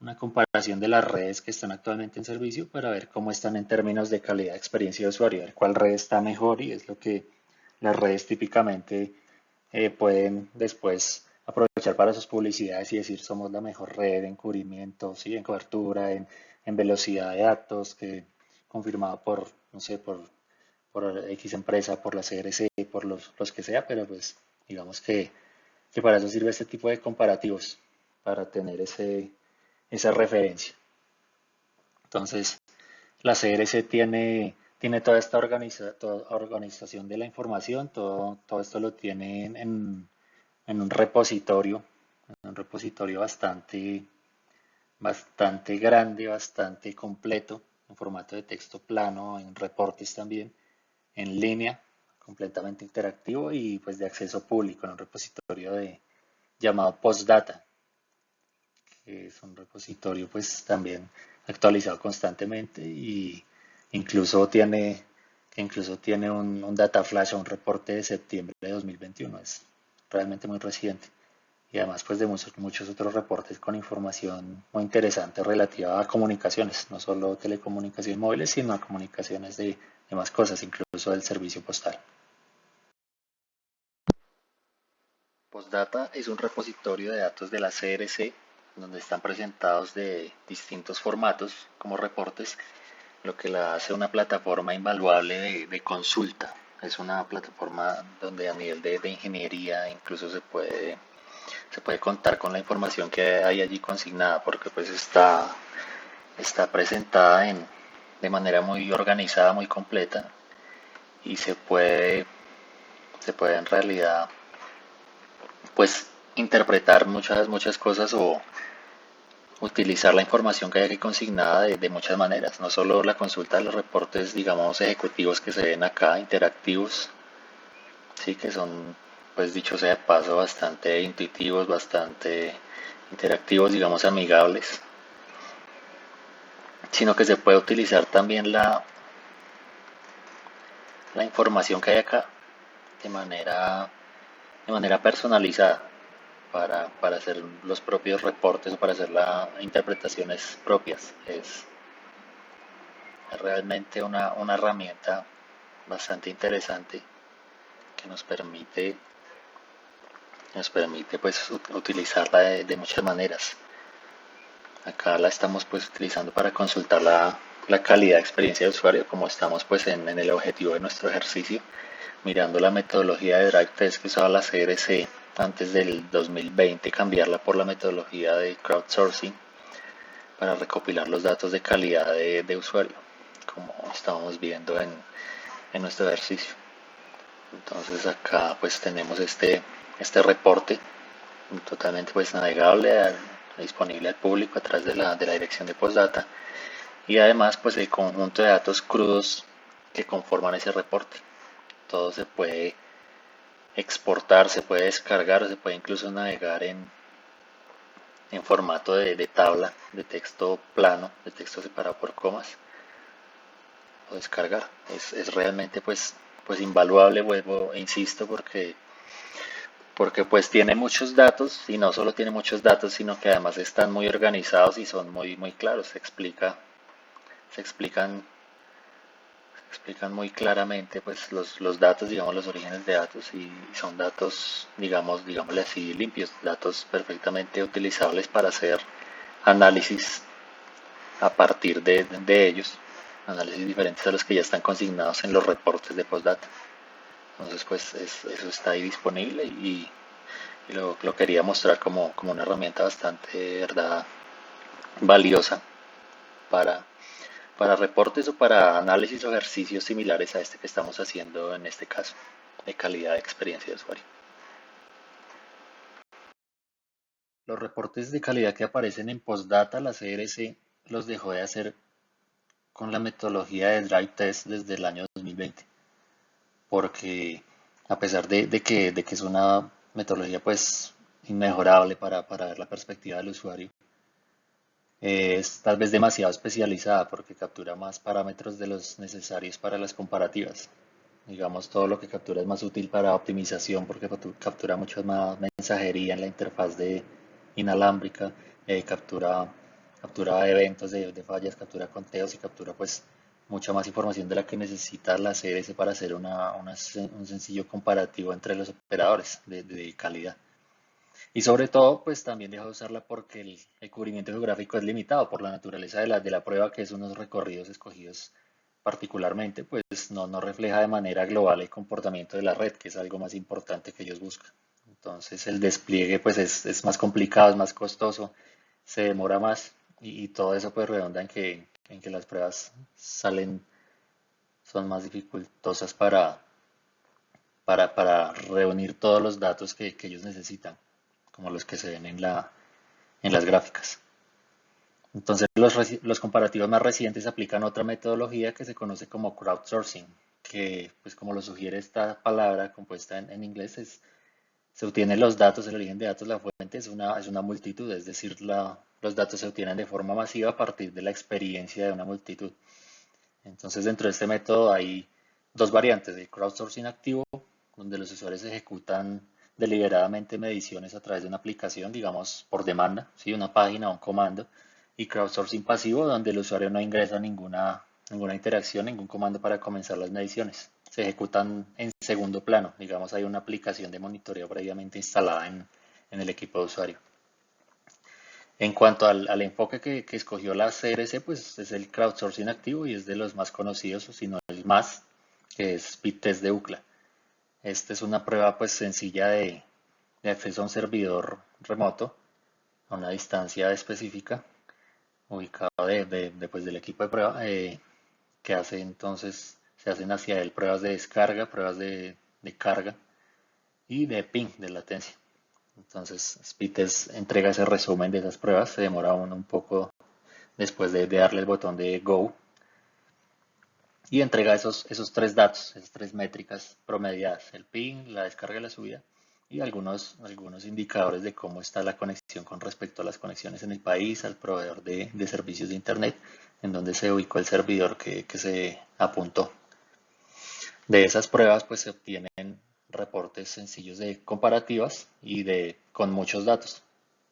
una comparación de las redes que están actualmente en servicio para ver cómo están en términos de calidad de experiencia de usuario, ver cuál red está mejor y es lo que las redes típicamente pueden después aprovechar para sus publicidades y decir somos la mejor red en cubrimiento, ¿sí? En cobertura, en velocidad de datos, que confirmado por, no sé, por X empresa, por la CRC, por los que sea, pero pues digamos que para eso sirve este tipo de comparativos, para tener esa referencia. Entonces, la CRC tiene toda esta toda organización de la información, todo esto lo tiene en un repositorio bastante grande, bastante completo, en formato de texto plano, en reportes también, en línea, completamente interactivo y pues de acceso público, en un repositorio llamado Postdata, que es un repositorio pues también actualizado constantemente y incluso tiene, que incluso tiene un data flash o un reporte de septiembre de 2021, es realmente muy reciente. Y además pues de muchos otros reportes con información muy interesante relativa a comunicaciones, no solo telecomunicaciones móviles, sino a comunicaciones de más cosas, incluso del servicio postal. Postdata es un repositorio de datos de la CRC donde están presentados de distintos formatos como reportes, lo que la hace una plataforma invaluable de consulta. Es una plataforma donde a nivel de ingeniería incluso se puede contar con la información que hay allí consignada porque pues está presentada de manera muy organizada, muy completa y se puede en realidad pues interpretar muchas cosas o utilizar la información que hay aquí consignada de muchas maneras, no solo la consulta de los reportes, digamos, ejecutivos que se ven acá, interactivos, sí, que son, pues dicho sea de paso, bastante intuitivos, bastante interactivos, digamos, amigables, sino que se puede utilizar también la información que hay acá de manera personalizada para hacer los propios reportes o para hacer las interpretaciones propias. Es realmente una herramienta bastante interesante que nos permite pues utilizarla de muchas maneras. Acá la estamos pues utilizando para consultar la calidad de experiencia de usuario como estamos pues en el objetivo de nuestro ejercicio, mirando la metodología de Drive Test que usaba la CRC antes del 2020, cambiarla por la metodología de crowdsourcing para recopilar los datos de calidad de usuario, como estábamos viendo en nuestro ejercicio. Entonces acá pues tenemos este reporte totalmente pues navegable, disponible al público a través de la dirección de Postdata y además pues el conjunto de datos crudos que conforman ese reporte. Todo se puede exportar, se puede descargar, se puede incluso navegar en formato de tabla, de texto plano, de texto separado por comas o descargar. Es realmente pues invaluable, vuelvo e insisto, porque pues tiene muchos datos y no solo tiene muchos datos, sino que además están muy organizados y son muy, muy claros. Se explican explican muy claramente pues los datos, digamos los orígenes de datos y son datos, digámosle así, limpios, datos perfectamente utilizables para hacer análisis a partir de ellos, análisis diferentes a los que ya están consignados en los reportes de postdata. Entonces pues eso está ahí disponible y lo quería mostrar como una herramienta bastante, verdad, valiosa para, para reportes o para análisis o ejercicios similares a este que estamos haciendo en este caso, de calidad de experiencia de usuario. Los reportes de calidad que aparecen en Postdata, la CRC los dejó de hacer con la metodología de Drive Test desde el año 2020, porque a pesar de que es una metodología pues inmejorable para ver la perspectiva del usuario, es tal vez demasiado especializada porque captura más parámetros de los necesarios para las comparativas. Digamos, todo lo que captura es más útil para optimización porque captura mucho más mensajería en la interfaz de inalámbrica, captura eventos de fallas, captura conteos y captura pues mucha más información de la que necesita la CRS para hacer un sencillo comparativo entre los operadores de calidad. Y sobre todo, pues también deja de usarla porque el cubrimiento geográfico es limitado por la naturaleza de la prueba, que es unos recorridos escogidos particularmente, pues no refleja de manera global el comportamiento de la red, que es algo más importante que ellos buscan. Entonces el despliegue pues es más complicado, es más costoso, se demora más y todo eso pues redunda en que las pruebas son más dificultosas para reunir todos los datos que ellos necesitan, como los que se ven en las gráficas. Entonces, los comparativos más recientes aplican otra metodología que se conoce como crowdsourcing, que, pues como lo sugiere esta palabra compuesta en inglés, se obtienen los datos, el origen de datos, la fuente es una multitud, es decir, los datos se obtienen de forma masiva a partir de la experiencia de una multitud. Entonces, dentro de este método hay dos variantes, el crowdsourcing activo, donde los usuarios ejecutan deliberadamente mediciones a través de una aplicación, digamos, por demanda, ¿sí? Una página o un comando, y crowdsourcing pasivo, donde el usuario no ingresa ninguna interacción, ningún comando para comenzar las mediciones. Se ejecutan en segundo plano, digamos, hay una aplicación de monitoreo previamente instalada en el equipo de usuario. En cuanto al enfoque que escogió la CRC, pues es el crowdsourcing activo y es de los más conocidos, o si no el más, que es speed test de UCLA. Esta es una prueba pues sencilla de acceso a un servidor remoto a una distancia específica ubicado pues, del equipo de prueba que hace entonces, se hacen hacia él pruebas de descarga, pruebas de carga y de ping, de latencia. Entonces, Spites entrega ese resumen de esas pruebas, se demora un poco después de darle el botón de Go y entrega esos tres datos, esas tres métricas promediadas, el ping, la descarga y la subida y algunos indicadores de cómo está la conexión con respecto a las conexiones en el país, al proveedor de servicios de Internet, en donde se ubicó el servidor que se apuntó. De esas pruebas pues se obtienen reportes sencillos de comparativas y con muchos datos.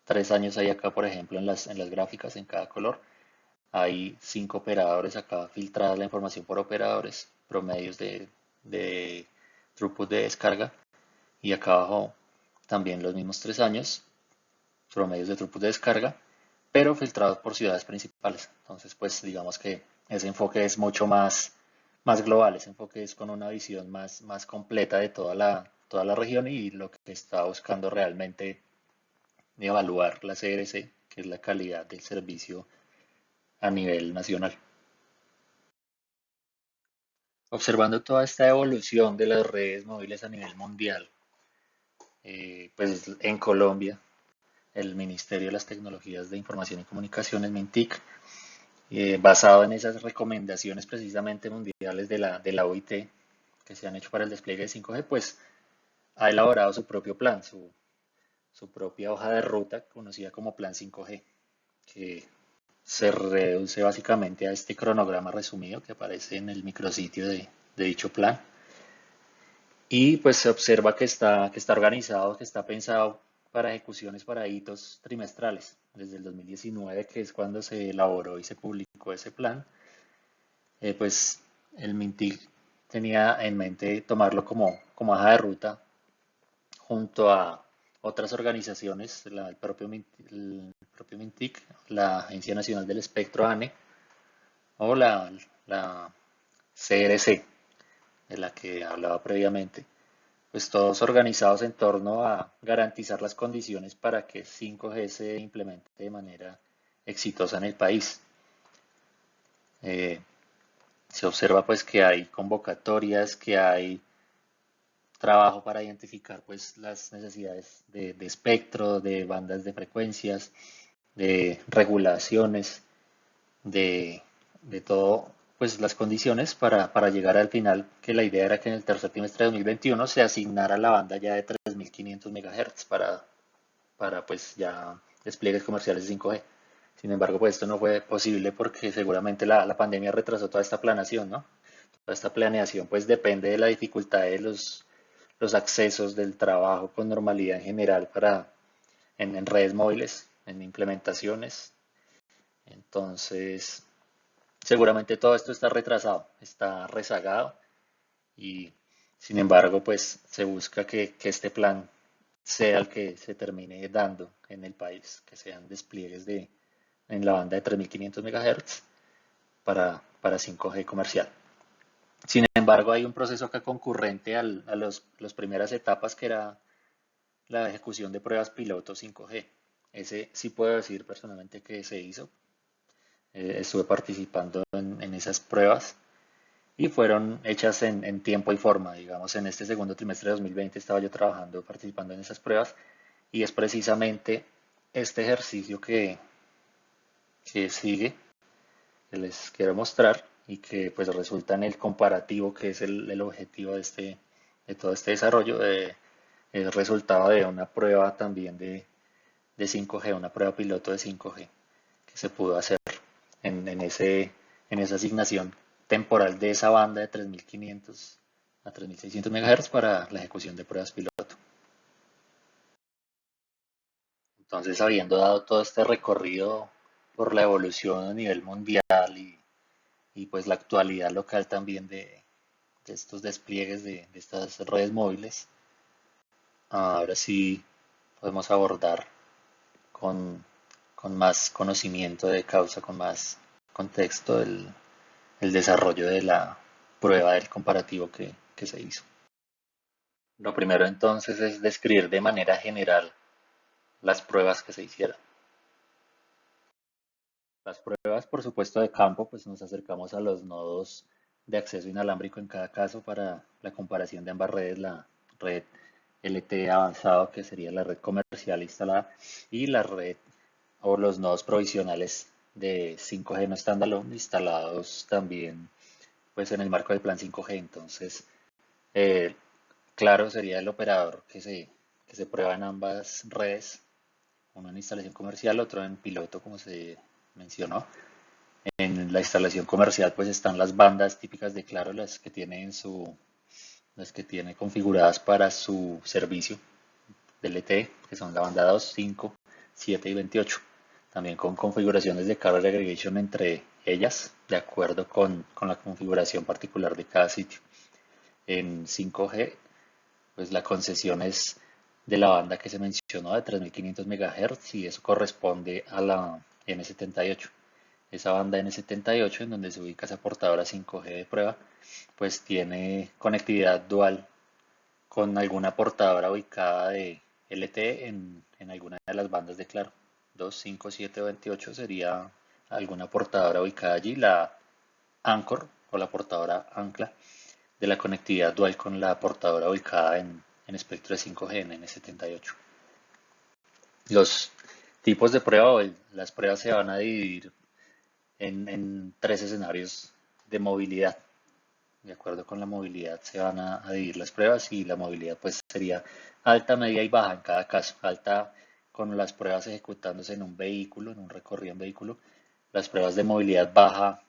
3 años hay acá, por ejemplo, en las gráficas, en cada color. Hay 5 operadores acá filtrada la información por operadores, promedios de throughput de descarga. Y acá abajo también los mismos 3 años, promedios de throughput de descarga, pero filtrados por ciudades principales. Entonces, pues digamos que ese enfoque es mucho más global, ese enfoque es con una visión más completa de toda la región y lo que está buscando realmente evaluar la CRC, que es la calidad del servicio a nivel nacional. Observando toda esta evolución de las redes móviles a nivel mundial, pues en Colombia, el Ministerio de las Tecnologías de Información y Comunicaciones, MINTIC, basado en esas recomendaciones precisamente mundiales de la OIT que se han hecho para el despliegue de 5G, pues ha elaborado su propio plan, su propia hoja de ruta conocida como Plan 5G, que se reduce básicamente a este cronograma resumido que aparece en el micrositio de dicho plan. Y pues se observa que está organizado, que está pensado para ejecuciones para hitos trimestrales. Desde el 2019, que es cuando se elaboró y se publicó ese plan, pues el MINTIC tenía en mente tomarlo como hoja de ruta junto a otras organizaciones, el propio MINTIC, la Agencia Nacional del Espectro ANE o la CRC, de la que hablaba previamente, pues todos organizados en torno a garantizar las condiciones para que 5G se implemente de manera exitosa en el país. Eh, Se observa pues que hay convocatorias, que hay trabajo para identificar pues las necesidades de espectro, de bandas de frecuencias, de regulaciones, de todo pues las condiciones para llegar al final, que la idea era que en el tercer trimestre de 2021 se asignara la banda ya de 3.500 MHz para pues ya despliegues comerciales de 5G. Sin embargo, pues esto no fue posible porque seguramente la pandemia retrasó toda esta planación, ¿no? Toda esta planeación pues depende de la dificultad de los accesos del trabajo con normalidad en general en redes móviles, en implementaciones. Entonces, seguramente todo esto está retrasado, está rezagado y sin embargo, pues se busca que este plan sea el que se termine dando en el país, que sean despliegues en la banda de 3.500 MHz para 5G comercial. Sin embargo, hay un proceso acá concurrente a las primeras etapas que era la ejecución de pruebas piloto 5G. Ese sí puedo decir personalmente que se hizo. Estuve participando en esas pruebas y fueron hechas en tiempo y forma. Digamos, en este segundo trimestre de 2020 estaba yo trabajando, participando en esas pruebas y es precisamente este ejercicio que sigue, que les quiero mostrar y que pues resulta en el comparativo que es el objetivo de todo este desarrollo, el resultado de una prueba también de 5G, una prueba piloto de 5G que se pudo hacer en esa asignación temporal de esa banda de 3.500 a 3.600 MHz para la ejecución de pruebas piloto. Entonces, habiendo dado todo este recorrido por la evolución a nivel mundial y pues la actualidad local también de estos despliegues de estas redes móviles, ahora sí podemos abordar con, con más conocimiento de causa, con más contexto, el desarrollo de la prueba del comparativo que se hizo. Lo primero entonces es describir de manera general las pruebas que se hicieron. Las pruebas, por supuesto, de campo, pues nos acercamos a los nodos de acceso inalámbrico en cada caso para la comparación de ambas redes, la red LTE avanzado, que sería la red comercial instalada, y la red o los nodos provisionales de 5G no standalone instalados también pues en el marco del plan 5G. Entonces, eh, claro, sería el operador que se prueba en ambas redes, uno en instalación comercial, otro en piloto, como se mencionó. En la instalación comercial pues están las bandas típicas de Claro, las que tiene configuradas para su servicio de LTE, que son la banda 2, 5, 7 y 28. También con configuraciones de carrier aggregation entre ellas, de acuerdo con la configuración particular de cada sitio. En 5G, pues la concesión es de la banda que se mencionó de 3.500 MHz y eso corresponde a la N78. Esa banda N78 en donde se ubica esa portadora 5G de prueba, pues tiene conectividad dual con alguna portadora ubicada de LTE en alguna de las bandas de Claro. 2, 5, 7 o 28 sería alguna portadora ubicada allí, la Anchor o la portadora Ancla de la conectividad dual con la portadora ubicada en espectro de 5G en N78. Los tipos de prueba o las pruebas se van a dividir en tres escenarios de movilidad. De acuerdo con la movilidad se van a dividir las pruebas y la movilidad pues sería alta, media y baja en cada caso. Alta con las pruebas ejecutándose en un vehículo, en un recorrido en vehículo. Las pruebas de movilidad baja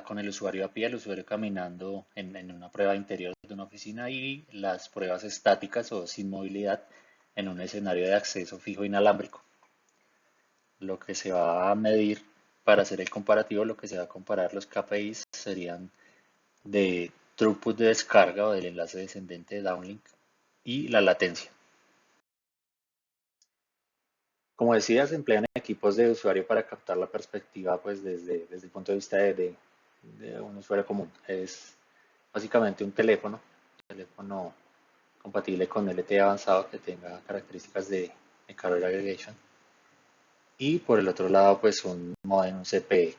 con el usuario a pie, el usuario caminando en una prueba interior de una oficina y las pruebas estáticas o sin movilidad en un escenario de acceso fijo inalámbrico. Lo que se va a medir para hacer el comparativo, lo que se va a comparar los KPIs serían de throughput de descarga o del enlace descendente de downlink y la latencia. Como decía, se emplean equipos de usuario para captar la perspectiva pues desde el punto de vista de un usuario común. Es básicamente un teléfono compatible con LTE avanzado que tenga características de carrier aggregation. Y por el otro lado, pues un modem, un CPE,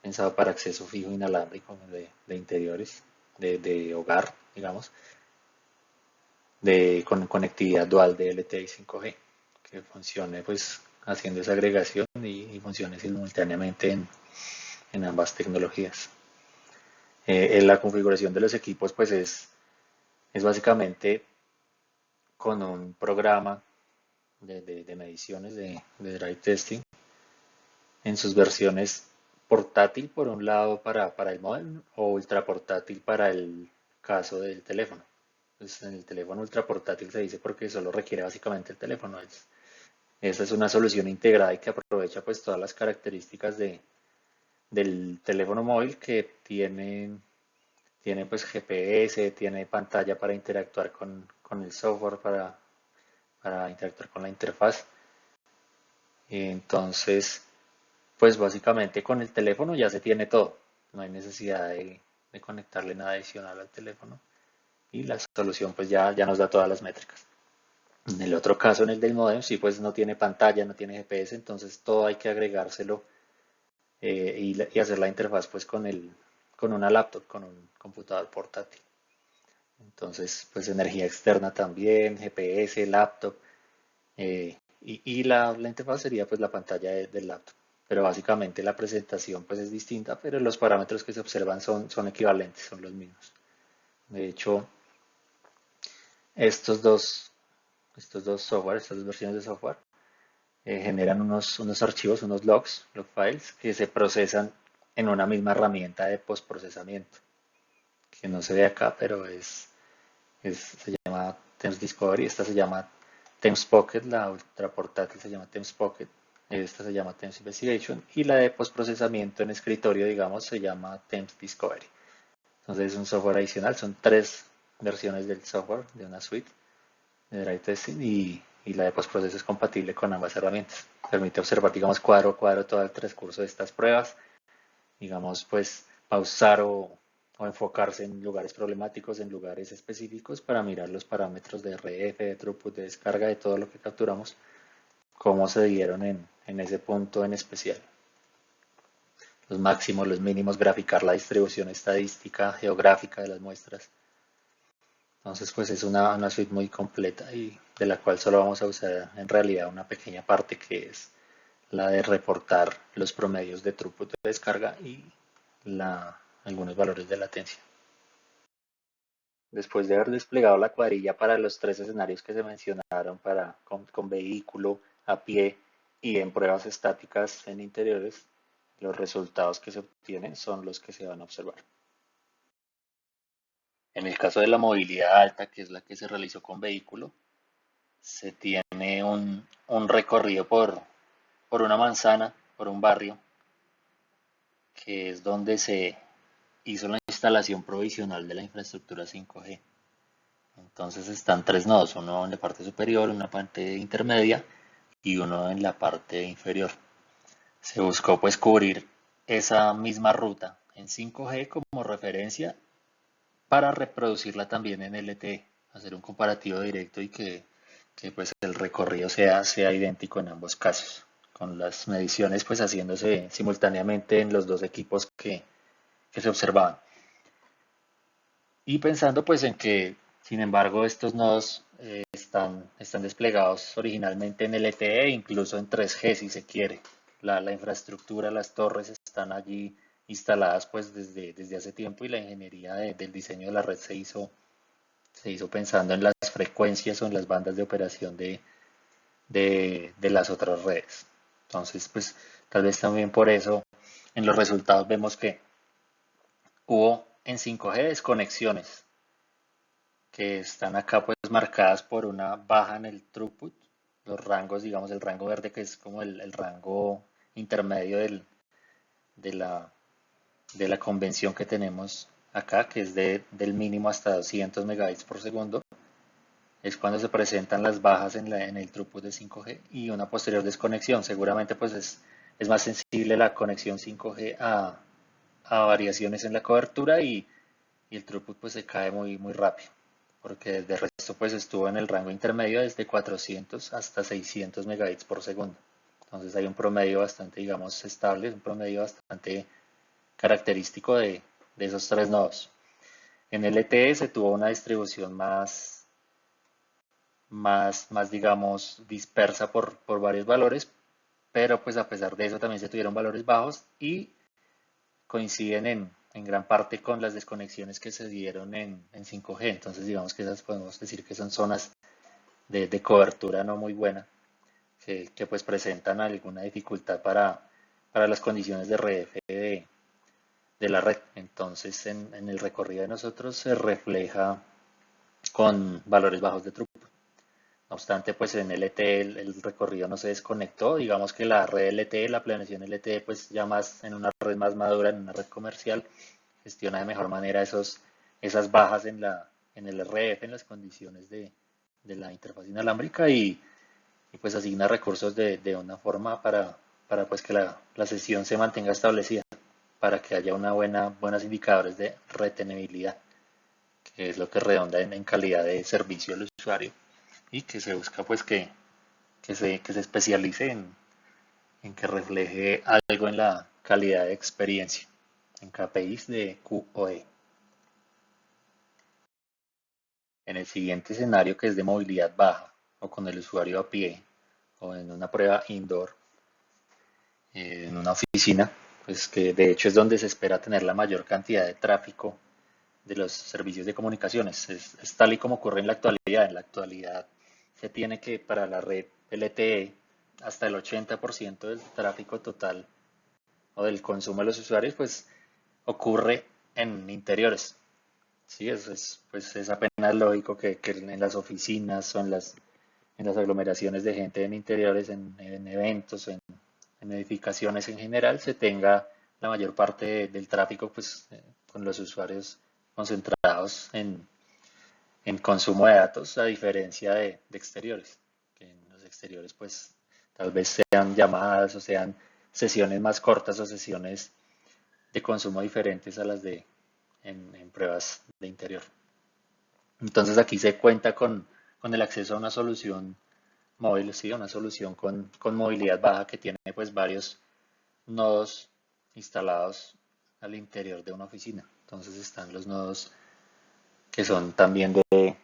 pensado para acceso fijo inalámbrico de interiores, de hogar, digamos, con conectividad dual de LTE y 5G, que funcione pues haciendo esa agregación y funcione simultáneamente en ambas tecnologías. En la configuración de los equipos pues es básicamente con un programa de mediciones de drive testing en sus versiones portátil por un lado para el modem o ultra portátil para el caso del teléfono. Pues en el teléfono ultra portátil se dice porque solo requiere básicamente el teléfono. Esta es una solución integrada y que aprovecha pues todas las características del teléfono móvil que tiene pues GPS, tiene pantalla para interactuar con el software, para interactuar con la interfaz. Entonces, pues básicamente con el teléfono ya se tiene todo. No hay necesidad de conectarle nada adicional al teléfono. Y la solución pues ya nos da todas las métricas. En el otro caso, en el del modem, sí pues no tiene pantalla, no tiene GPS, entonces todo hay que agregárselo y hacer la interfaz pues con una laptop, con un computador portátil. Entonces, pues energía externa también, GPS, laptop, y la interfaz sería pues la pantalla del laptop. Pero básicamente la presentación pues es distinta, pero los parámetros que se observan son equivalentes, son los mismos. De hecho, estos dos, estos dos software, estas dos versiones de software, generan unos archivos, unos logs, log files, que se procesan en una misma herramienta de postprocesamiento, que no se ve acá, pero se llama Temps Discovery, esta se llama Temps Pocket, la ultra portátil se llama Temps Pocket, esta se llama Temps Investigation y la de postprocesamiento en escritorio, digamos, se llama Temps Discovery. Entonces es un software adicional, son 3 versiones del software de una suite de drive testing y la de postproceso es compatible con ambas herramientas. Permite observar, digamos, cuadro a cuadro todo el transcurso de estas pruebas, digamos, pues pausar o enfocarse en lugares problemáticos, en lugares específicos para mirar los parámetros de RF, de throughput, de descarga, de todo lo que capturamos, cómo se dieron en ese punto en especial. Los máximos, los mínimos, graficar la distribución estadística, geográfica de las muestras. Entonces, pues es una suite muy completa y de la cual solo vamos a usar en realidad una pequeña parte que es la de reportar los promedios de throughput de descarga y algunos valores de latencia. Después de haber desplegado la cuadrilla para los 3 escenarios que se mencionaron con vehículo, a pie y en pruebas estáticas en interiores, los resultados que se obtienen son los que se van a observar. En el caso de la movilidad alta, que es la que se realizó con vehículo, se tiene un recorrido por una manzana, por un barrio, que es donde se hizo la instalación provisional de la infraestructura 5G. Entonces están 3 nodos, uno en la parte superior, una parte intermedia y uno en la parte inferior. Se buscó pues cubrir esa misma ruta en 5G como referencia para reproducirla también en LTE, hacer un comparativo directo y que pues el recorrido sea idéntico en ambos casos, con las mediciones pues haciéndose simultáneamente en los dos equipos que se observaban. Y pensando pues en que, sin embargo, estos nodos están desplegados originalmente en LTE, incluso en 3G si se quiere. La infraestructura, las torres están allí instaladas pues desde hace tiempo y la ingeniería del diseño de la red se hizo pensando en las frecuencias o en las bandas de operación de las otras redes. Entonces, pues tal vez también por eso en los resultados vemos que hubo en 5G desconexiones que están acá pues marcadas por una baja en el throughput, los rangos, digamos el rango verde que es como el rango intermedio de, la, de la convención que tenemos acá, que es del mínimo hasta 200 megabytes por segundo, es cuando se presentan las bajas en el throughput de 5G y una posterior desconexión. Seguramente pues es más sensible la conexión 5G a variaciones en la cobertura y el throughput pues se cae muy rápido, porque de resto pues estuvo en el rango intermedio desde 400 hasta 600 megabytes por segundo. Entonces hay un promedio bastante, digamos, estable, un promedio bastante característico de esos tres nodos. En LTE se tuvo una distribución más digamos, dispersa por varios valores, pero pues a pesar de eso también se tuvieron valores bajos y coinciden en gran parte con las desconexiones que se dieron en 5G. Entonces digamos que esas podemos decir que son zonas de cobertura no muy buena, que pues presentan alguna dificultad para las condiciones de RF de la red. Entonces en el recorrido de nosotros se refleja con valores bajos de throughput. No obstante, pues en LTE el recorrido no se desconectó. Digamos que la red LTE, la planeación LTE, pues ya más en una red más madura, en una red comercial, gestiona de mejor manera esas bajas en el RF, en las condiciones de la interfaz inalámbrica y pues asigna recursos de una forma para pues que la sesión se mantenga establecida, para que haya buenos indicadores de retenibilidad, que es lo que redonda en calidad de servicio al usuario y que se busca pues que se especialice en que refleje algo en la calidad de experiencia, en KPIs de QoE. En el siguiente escenario, que es de movilidad baja o con el usuario a pie o en una prueba indoor, en una oficina, pues que de hecho es donde se espera tener la mayor cantidad de tráfico de los servicios de comunicaciones. Es tal y como ocurre en la actualidad. En la actualidad se tiene que para la red LTE hasta el 80% del tráfico total o del consumo de los usuarios pues ocurre en interiores. Sí, pues es apenas lógico que en las oficinas o en las aglomeraciones de gente en interiores, en eventos, en edificaciones en general, se tenga la mayor parte del tráfico pues, con los usuarios concentrados en consumo de datos, a diferencia de exteriores, que en los exteriores pues tal vez sean llamadas o sean sesiones más cortas o sesiones de consumo diferentes a las en pruebas de interior. Entonces aquí se cuenta con el acceso a una solución móvil, sí, una solución con movilidad baja que tiene pues varios nodos instalados al interior de una oficina. Entonces están los nodos que son también de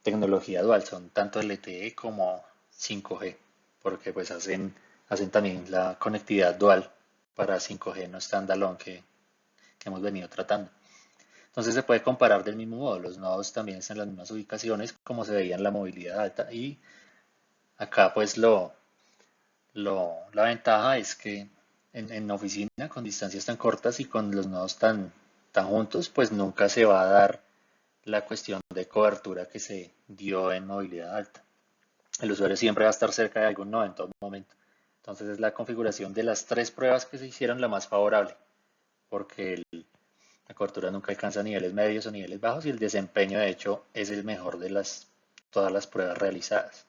tecnología dual, son tanto LTE como 5G, porque pues hacen también la conectividad dual para 5G no standalone que hemos venido tratando. Entonces se puede comparar del mismo modo, los nodos también están en las mismas ubicaciones como se veía en la movilidad alta y acá pues la ventaja es que en oficina con distancias tan cortas y con los nodos tan juntos pues nunca se va a dar la cuestión de cobertura que se dio en movilidad alta. El usuario siempre va a estar cerca de algún nodo en todo momento. Entonces es la configuración de las tres pruebas que se hicieron la más favorable, porque la cobertura nunca alcanza niveles medios o niveles bajos y el desempeño de hecho es el mejor de todas las pruebas realizadas.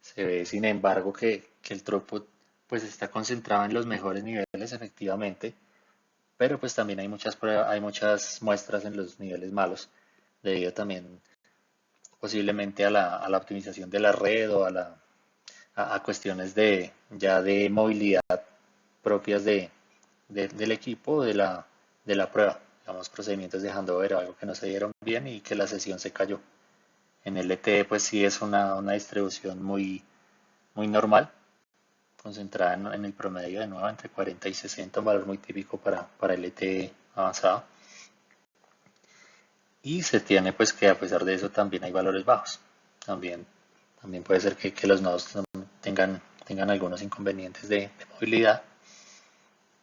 Se ve sin embargo que el throughput pues está concentrado en los mejores niveles efectivamente, pero pues también hay muchas pruebas, hay muchas muestras en los niveles malos, debido también posiblemente a la optimización de la red o a cuestiones ya de movilidad propias del equipo de la prueba, digamos procedimientos de handover o algo que no se dieron bien y que la sesión se cayó. En LTE pues sí es una distribución muy normal, concentrada en el promedio de nuevo entre 40 y 60, un valor muy típico para LTE avanzado. Y se tiene pues que a pesar de eso también hay valores bajos. También puede ser que los nodos tengan algunos inconvenientes de movilidad,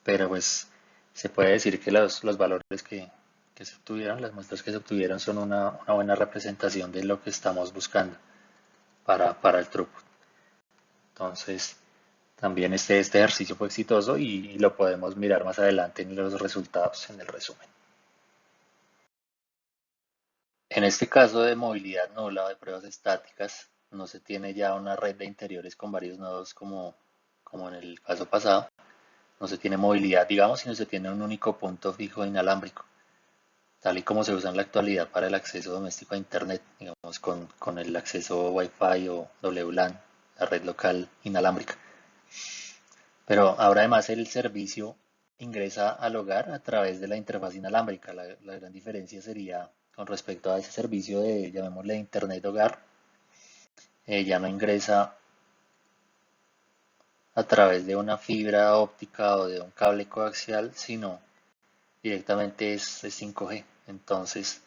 pero pues se puede decir que los valores que se obtuvieron, las muestras que se obtuvieron son una buena representación de lo que estamos buscando para el throughput. Entonces, también este ejercicio fue exitoso y lo podemos mirar más adelante en los resultados, en el resumen. En este caso de movilidad nula o de pruebas estáticas, no se tiene ya una red de interiores con varios nodos como en el caso pasado. No se tiene movilidad, digamos, sino se tiene un único punto fijo inalámbrico, tal y como se usa en la actualidad para el acceso doméstico a Internet, digamos, con el acceso Wi-Fi o WLAN, la red local inalámbrica. Pero ahora además el servicio ingresa al hogar a través de la interfaz inalámbrica. La gran diferencia sería con respecto a ese servicio de, llamémosle, Internet hogar, ya no ingresa a través de una fibra óptica o de un cable coaxial, sino directamente es 5G. Entonces,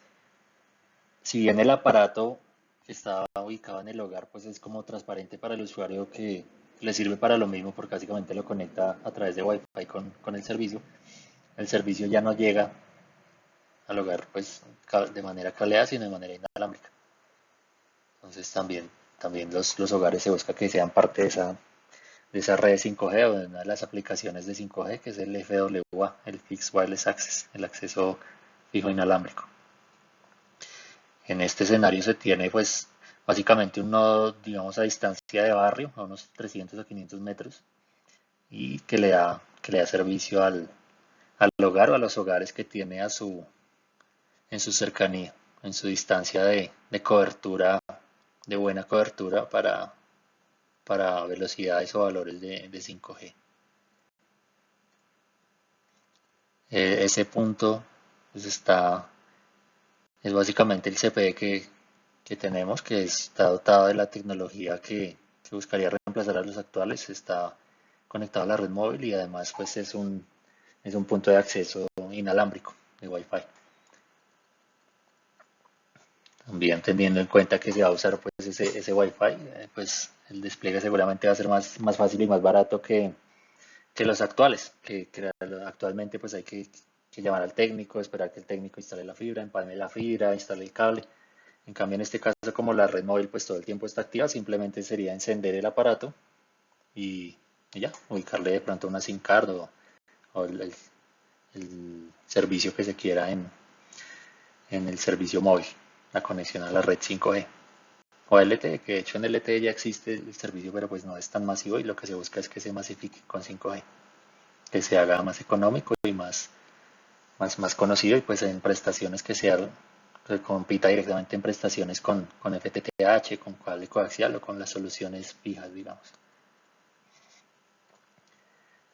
si bien el aparato que está ubicado en el hogar, pues es como transparente para el usuario que le sirve para lo mismo porque básicamente lo conecta a través de Wi-Fi con el servicio ya no llega al hogar pues de manera cableada, sino de manera inalámbrica. Entonces también los hogares se busca que sean parte de esa red 5G o de una de las aplicaciones de 5G, que es el FWA, el Fixed Wireless Access, el acceso fijo inalámbrico. En este escenario se tiene pues básicamente un nodo, digamos, a distancia de barrio, a unos 300 o 500 metros, y que le da servicio al hogar o a los hogares que tiene en su cercanía, en su distancia de cobertura, de buena cobertura para velocidades o valores de 5G. Ese punto pues es básicamente el CPE que tenemos, que está dotado de la tecnología que buscaría reemplazar a los actuales, está conectado a la red móvil y además pues es un punto de acceso inalámbrico de Wi-Fi. También teniendo en cuenta que se va a usar pues ese Wi-Fi, pues el despliegue seguramente va a ser más fácil y más barato que los actuales, que actualmente pues hay que llamar al técnico, esperar que el técnico instale la fibra, empalme la fibra, instale el cable. En cambio, en este caso, como la red móvil pues todo el tiempo está activa, simplemente sería encender el aparato y ya, ubicarle de pronto una SIM card o el servicio que se quiera en el servicio móvil, la conexión a la red 5G. O LTE, que de hecho en LTE ya existe el servicio, pero pues no es tan masivo y lo que se busca es que se masifique con 5G, que se haga más económico y más conocido y pues en prestaciones que compita directamente en prestaciones con FTTH, con cable coaxial o con las soluciones fijas, digamos.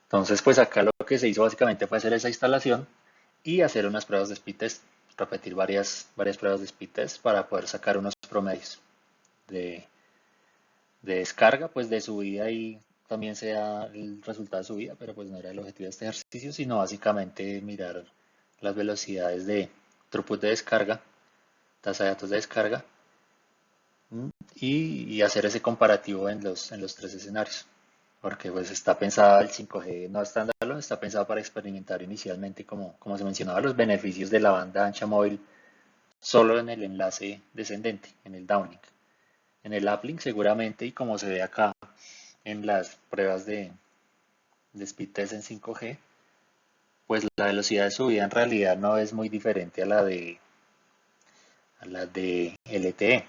Entonces, pues acá lo que se hizo básicamente fue hacer esa instalación y hacer unas pruebas de speed test, repetir varias pruebas de speed test para poder sacar unos promedios de, de descarga, pues de subida y también sea el resultado de subida, pero pues no era el objetivo de este ejercicio, sino básicamente mirar las velocidades de throughput de descarga, tasa de datos de descarga y hacer ese comparativo en los tres escenarios. Porque pues está pensada el 5G no estándar, está pensado para experimentar inicialmente, como se mencionaba, los beneficios de la banda ancha móvil solo en el enlace descendente, en el downlink. En el uplink seguramente, y como se ve acá en las pruebas de speed test en 5G, pues la velocidad de subida en realidad no es muy diferente a la de LTE.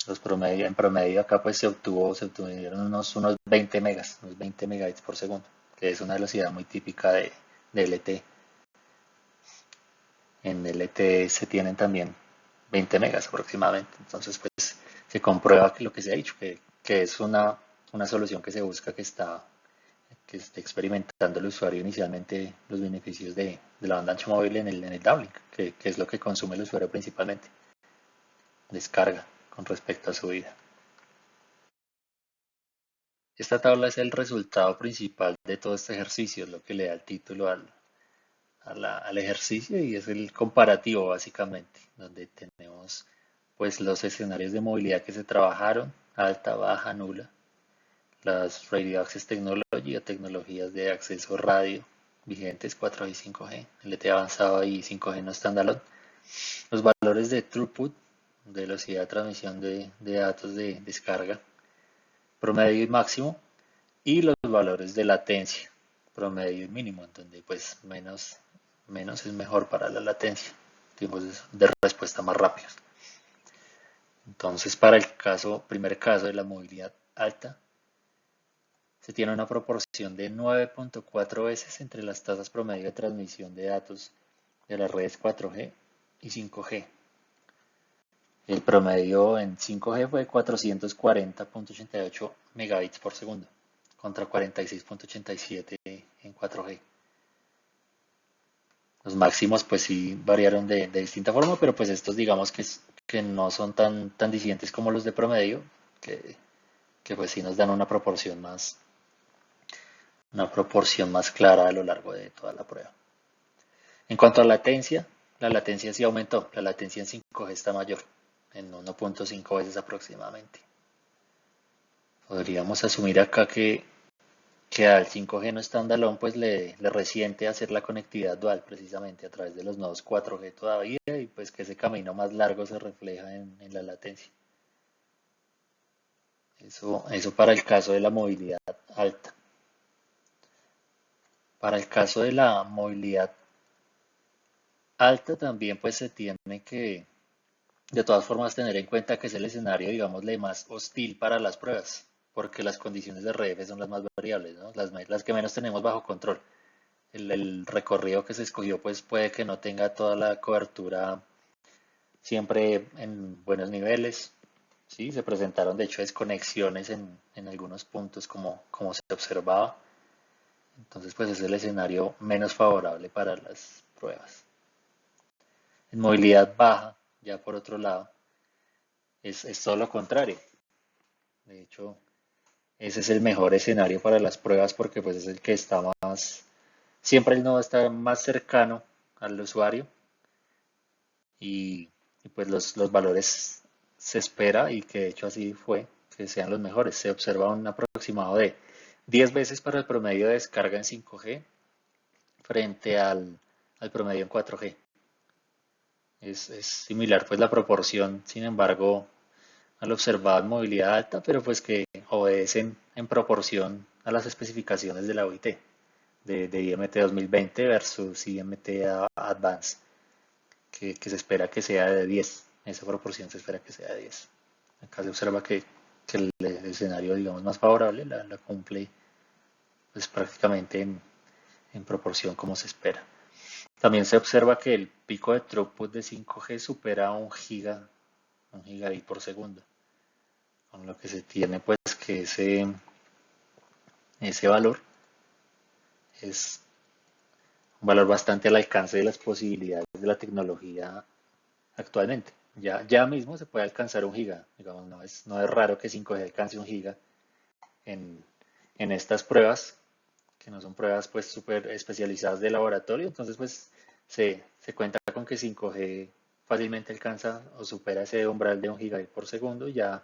En promedio acá pues se obtuvieron unos 20 megas, unos 20 megabytes por segundo, que es una velocidad muy típica de LTE. En LTE se tienen también 20 megas aproximadamente, entonces pues se comprueba que lo que se ha dicho, que es una solución que se busca que esté experimentando el usuario inicialmente los beneficios de la banda ancha móvil en el downlink, que es lo que consume el usuario principalmente, descarga con respecto a su vida. Esta tabla es el resultado principal de todo este ejercicio, es lo que le da el título al ejercicio y es el comparativo básicamente, donde tenemos pues los escenarios de movilidad que se trabajaron, alta, baja, nula, las Radio Access Technology o tecnologías de acceso radio vigentes 4G y 5G, LTE avanzado y 5G no standalone, los valores de throughput, de velocidad de transmisión de datos de descarga, promedio y máximo, y los valores de latencia, promedio y mínimo, en donde pues menos es mejor para la latencia. tiempos de respuesta más rápidos. Entonces, para el primer caso de la movilidad alta, se tiene una proporción de 9.4 veces entre las tasas promedio de transmisión de datos de las redes 4G y 5G. El promedio en 5G fue 440.88 megabits por segundo contra 46.87 en 4G. Los máximos pues sí variaron de distinta forma, pero pues estos digamos que no son tan disidentes como los de promedio, que pues sí nos dan una proporción más clara a lo largo de toda la prueba. En cuanto a la latencia sí aumentó, la latencia en 5G está mayor, en 1.5 veces aproximadamente. Podríamos asumir acá que al 5G no standalone pues le resiente hacer la conectividad dual precisamente a través de los nodos 4G todavía y pues que ese camino más largo se refleja en la latencia. Eso para el caso de la movilidad alta. Para el caso de la movilidad alta también pues se tiene que de todas formas tener en cuenta que es el escenario, digámosle, más hostil para las pruebas, porque las condiciones de RF son las más variables, ¿no? Las que menos tenemos bajo control. El recorrido que se escogió pues puede que no tenga toda la cobertura siempre en buenos niveles. Sí, se presentaron de hecho desconexiones en algunos puntos como se observaba. Entonces pues es el escenario menos favorable para las pruebas. En movilidad baja, ya por otro lado, es todo lo contrario. De hecho, ese es el mejor escenario para las pruebas porque pues es el que está siempre el nodo está más cercano al usuario y pues los valores se espera y que de hecho así fue, que sean los mejores. Se observa un aproximado de 10 veces para el promedio de descarga en 5G frente al promedio en 4G. Es similar pues la proporción, sin embargo, al observado en movilidad alta, pero pues que obedecen en proporción a las especificaciones de la OIT, de IMT 2020 versus IMT Advanced, que se espera que sea de 10. Esa proporción se espera que sea de 10. Acá se observa que el escenario, digamos, más favorable la cumple pues, prácticamente en proporción como se espera. También se observa que el pico de throughput de 5G supera un gigabit por segundo, con lo que se tiene pues que ese valor es un valor bastante al alcance de las posibilidades de la tecnología actualmente. Ya mismo se puede alcanzar un giga, digamos, no es raro que 5G alcance un giga en, en estas pruebas, que no son pruebas pues súper especializadas de laboratorio, entonces pues se cuenta con que 5G fácilmente alcanza o supera ese umbral de un gigabit por segundo, ya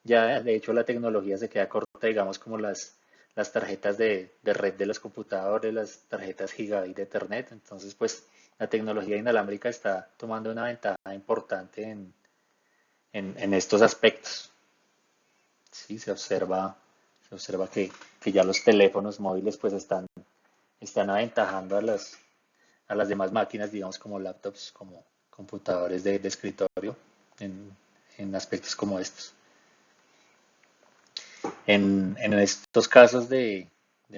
de hecho la tecnología se queda corta, digamos como las tarjetas de red de los computadores, las tarjetas gigabit de Ethernet, entonces pues la tecnología inalámbrica está tomando una ventaja importante en estos aspectos. Sí, se observa que ya los teléfonos móviles pues están aventajando a las demás máquinas, digamos como laptops, como computadores de escritorio en, en aspectos como estos. En estos casos de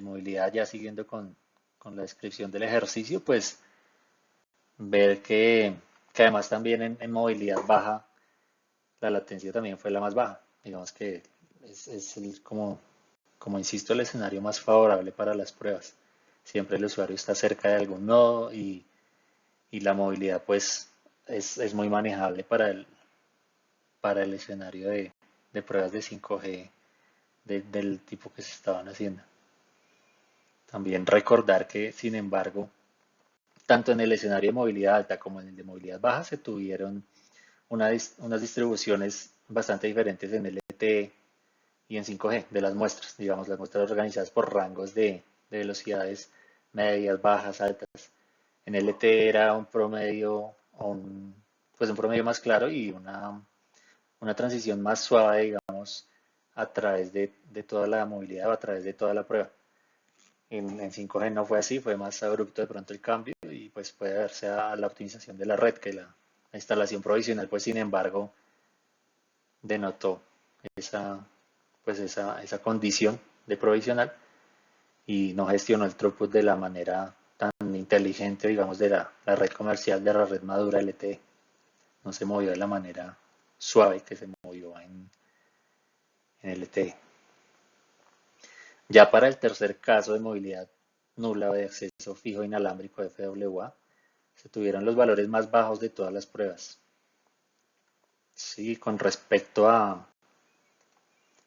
movilidad, ya siguiendo con la descripción del ejercicio, pues ver que además también en movilidad baja, la latencia también fue la más baja. Digamos que como insisto, el escenario más favorable para las pruebas. Siempre el usuario está cerca de algún nodo y la movilidad pues es muy manejable para el escenario de pruebas de 5G del tipo que se estaban haciendo. También recordar que, sin embargo, tanto en el escenario de movilidad alta como en el de movilidad baja se tuvieron unas distribuciones bastante diferentes en LTE y en 5G de las muestras, digamos, las muestras organizadas por rangos de velocidades medias, bajas, altas. En LTE era un promedio, pues un promedio más claro y una transición más suave, digamos, a través de toda la movilidad o a través de toda la prueba. En 5G no fue así, fue más abrupto de pronto el cambio y pues puede verse a la optimización de la red, que la instalación provisional, pues sin embargo, denotó esa, esa condición de provisional y no gestionó el throughput de la manera tan inteligente, digamos, de la red comercial, de la red madura LTE. No se movió de la manera suave que se movió en LTE. Ya para el tercer caso de movilidad nula o de acceso fijo inalámbrico FWA, se tuvieron los valores más bajos de todas las pruebas. Sí, con respecto a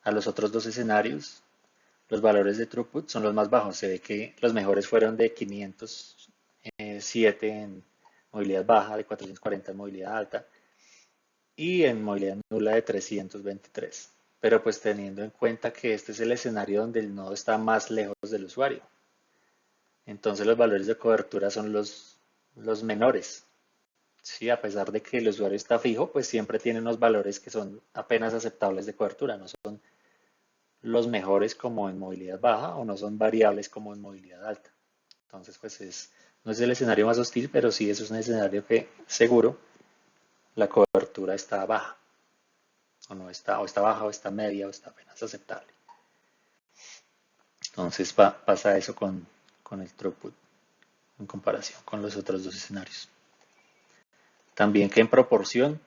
los otros dos escenarios, los valores de throughput son los más bajos. Se ve que los mejores fueron de 507 en movilidad baja, de 440 en movilidad alta y en movilidad nula de 323. Pero pues teniendo en cuenta que este es el escenario donde el nodo está más lejos del usuario. Entonces los valores de cobertura son los menores. Sí, a pesar de que el usuario está fijo, pues siempre tiene unos valores que son apenas aceptables de cobertura, no son los mejores como en movilidad baja o no son variables como en movilidad alta. Entonces, pues no es el escenario más hostil, pero sí es un escenario que seguro la cobertura está baja, o no está, o está baja, o está media, o está apenas aceptable. Entonces pasa eso con el throughput en comparación con los otros dos escenarios. También que en proporción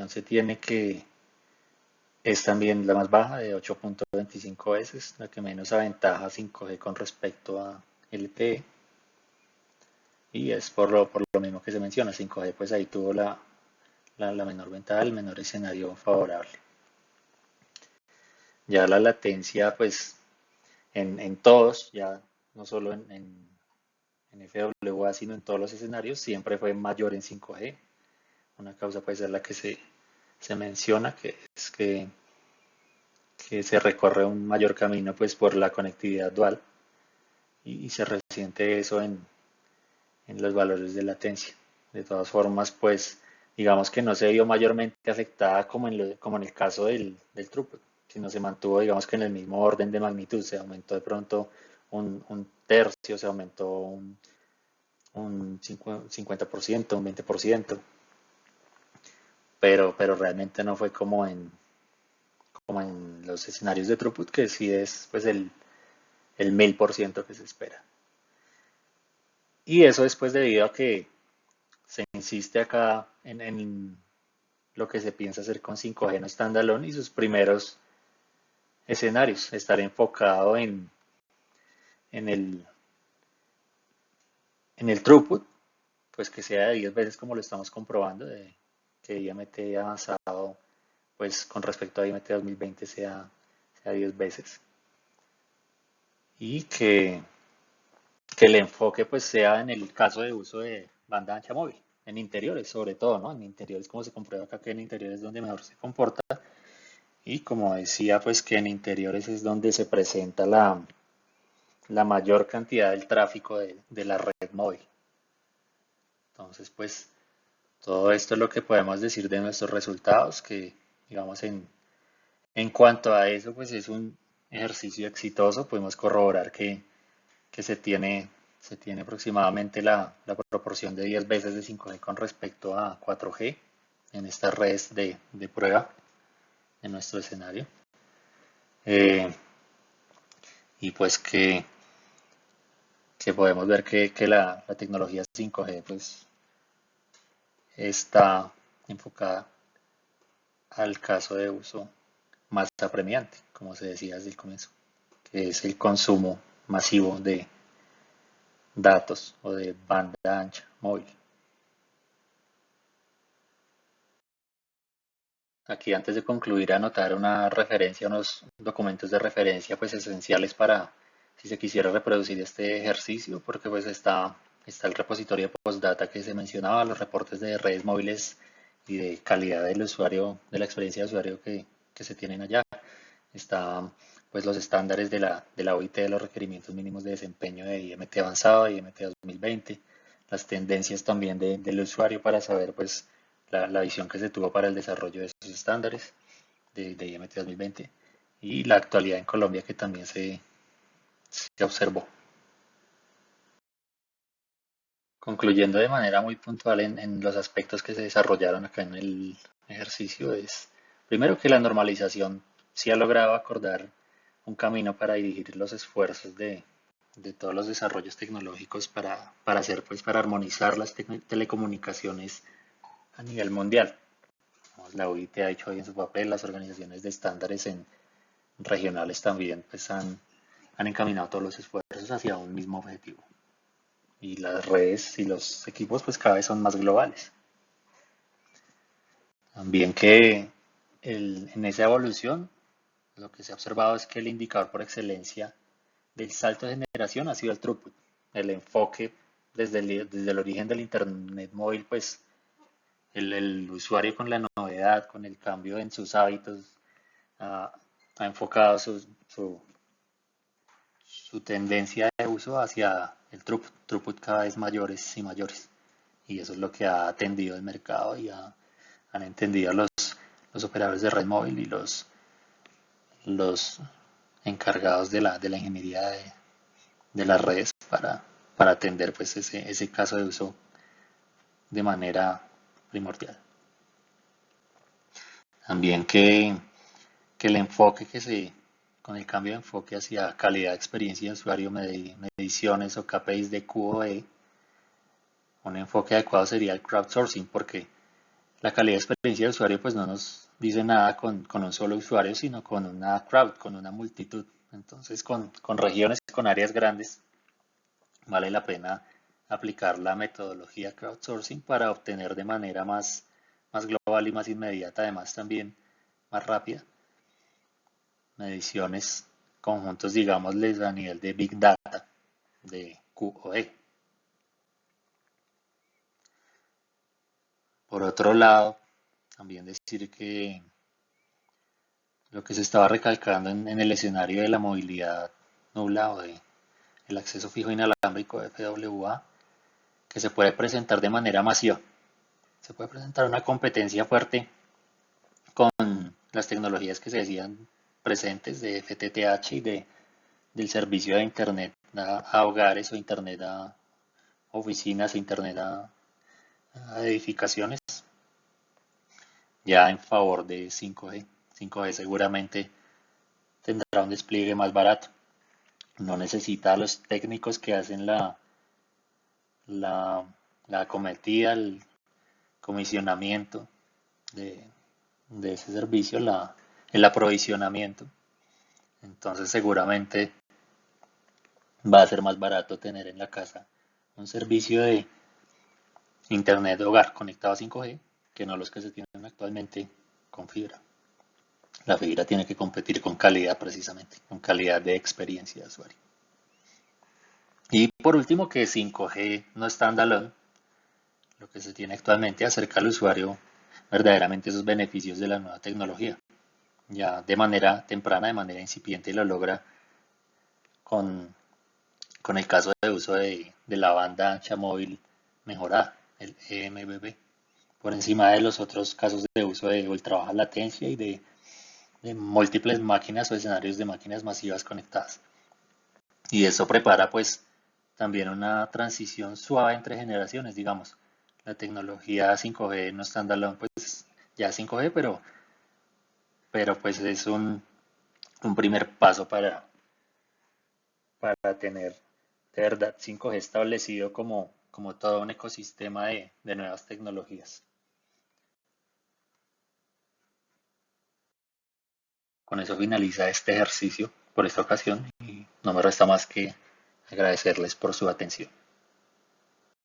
se tiene que es también la más baja de 8.25 veces, la que menos aventaja 5G con respecto a LTE. Y es por lo mismo que se menciona, 5G pues ahí tuvo la menor ventaja, el menor escenario favorable. Ya la latencia pues en todos, ya no solo en FWA, sino en todos los escenarios, siempre fue mayor en 5G. Una causa puede ser la que se menciona, que es que se recorre un mayor camino pues por la conectividad dual y se resiente eso en los valores de latencia. De todas formas, pues digamos que no se vio mayormente afectada como como en el caso del throughput, sino se mantuvo digamos que en el mismo orden de magnitud, se aumentó de pronto un tercio, se aumentó un 50%, un 20%, pero realmente no fue como en los escenarios de throughput, que sí es pues el 1000% que se espera. Y eso es pues debido a que se insiste acá en lo que se piensa hacer con 5G no standalone y sus primeros escenarios, estar enfocado en el, en el throughput, pues que sea de 10 veces como lo estamos comprobando, de que IMT avanzado, pues con respecto a IMT 2020 sea 10 veces. Y que el enfoque pues sea en el caso de uso de banda ancha móvil, en interiores sobre todo, ¿no? En interiores, como se comprueba acá, que en interiores es donde mejor se comporta. Y como decía, pues que en interiores es donde se presenta la mayor cantidad del tráfico de la red móvil. Entonces, pues todo esto es lo que podemos decir de nuestros resultados, que digamos en cuanto a eso, pues es un ejercicio exitoso. Podemos corroborar que se tiene aproximadamente la proporción de 10 veces de 5G con respecto a 4G en estas redes de prueba en nuestro escenario. Y pues que podemos ver que la tecnología 5G pues está enfocada al caso de uso más apremiante, como se decía desde el comienzo, que es el consumo masivo de datos o de banda ancha móvil. Aquí antes de concluir anotar una referencia, unos documentos de referencia pues esenciales para si se quisiera reproducir este ejercicio, porque pues está el repositorio de postdata que se mencionaba, los reportes de redes móviles y de calidad del usuario, de la experiencia de usuario que se tienen allá. Está pues los estándares de la OIT de los requerimientos mínimos de desempeño de IMT avanzado y IMT 2020, las tendencias también del usuario para saber pues la visión que se tuvo para el desarrollo de esos estándares de IMT 2020 y la actualidad en Colombia que también se observó. Concluyendo de manera muy puntual en los aspectos que se desarrollaron acá en el ejercicio es, primero que la normalización sí ha logrado acordar un camino para dirigir los esfuerzos de todos los desarrollos tecnológicos para hacer, pues, para armonizar las telecomunicaciones a nivel mundial. La OIT ha hecho bien su papel, las organizaciones de estándares en regionales también pues han encaminado todos los esfuerzos hacia un mismo objetivo. Y las redes y los equipos pues cada vez son más globales. También que en esa evolución lo que se ha observado es que el indicador por excelencia del salto de generación ha sido el throughput. El enfoque desde el origen del Internet móvil, pues el usuario con la novedad, con el cambio en sus hábitos, ha, ha enfocado su tendencia de uso hacia el throughput cada vez mayores y mayores. Y eso es lo que ha atendido el mercado y han entendido los operadores de red móvil y los encargados de la ingeniería de las redes para atender pues ese caso de uso de manera primordial. También que el enfoque con el cambio de enfoque hacia calidad, experiencia de usuario, mediciones o KPIs de QoE, un enfoque adecuado sería el crowdsourcing, porque la calidad de experiencia de usuario pues no nos dice nada con un solo usuario, sino con una crowd, con una multitud. Entonces, con regiones, con áreas grandes, vale la pena aplicar la metodología crowdsourcing para obtener de manera más global y más inmediata, además también más rápida, mediciones conjuntos, digámosles, a nivel de Big Data, de QoE. Por otro lado, también decir que lo que se estaba recalcando en el escenario de la movilidad nula o de el acceso fijo inalámbrico FWA, que se puede presentar de manera masiva. Se puede presentar una competencia fuerte con las tecnologías que se decían presentes de FTTH y del servicio de Internet a hogares o Internet a oficinas, Internet a edificaciones, ya en favor de 5G. 5G seguramente tendrá un despliegue más barato. No necesita a los técnicos que hacen la, la acometida, el comisionamiento de, de ese servicio, el aprovisionamiento. Entonces seguramente va a ser más barato tener en la casa un servicio de Internet de hogar conectado a 5G que no los que se tienen actualmente con fibra. La fibra tiene que competir con calidad precisamente, con calidad de experiencia de usuario. Y por último, que 5G no es standalone, lo que se tiene actualmente acerca al usuario verdaderamente esos beneficios de la nueva tecnología. Ya de manera temprana, de manera incipiente, lo logra con, con el caso de uso de la banda ancha móvil mejorada, el EMBB, por encima de los otros casos de uso de ultra baja latencia y de múltiples máquinas o escenarios de máquinas masivas conectadas. Y eso prepara pues también una transición suave entre generaciones, digamos. La tecnología 5G no standalone pues ya 5G, pero pues es un primer paso para tener de verdad 5G establecido como todo un ecosistema de nuevas tecnologías. Con eso finaliza este ejercicio por esta ocasión y no me resta más que agradecerles por su atención.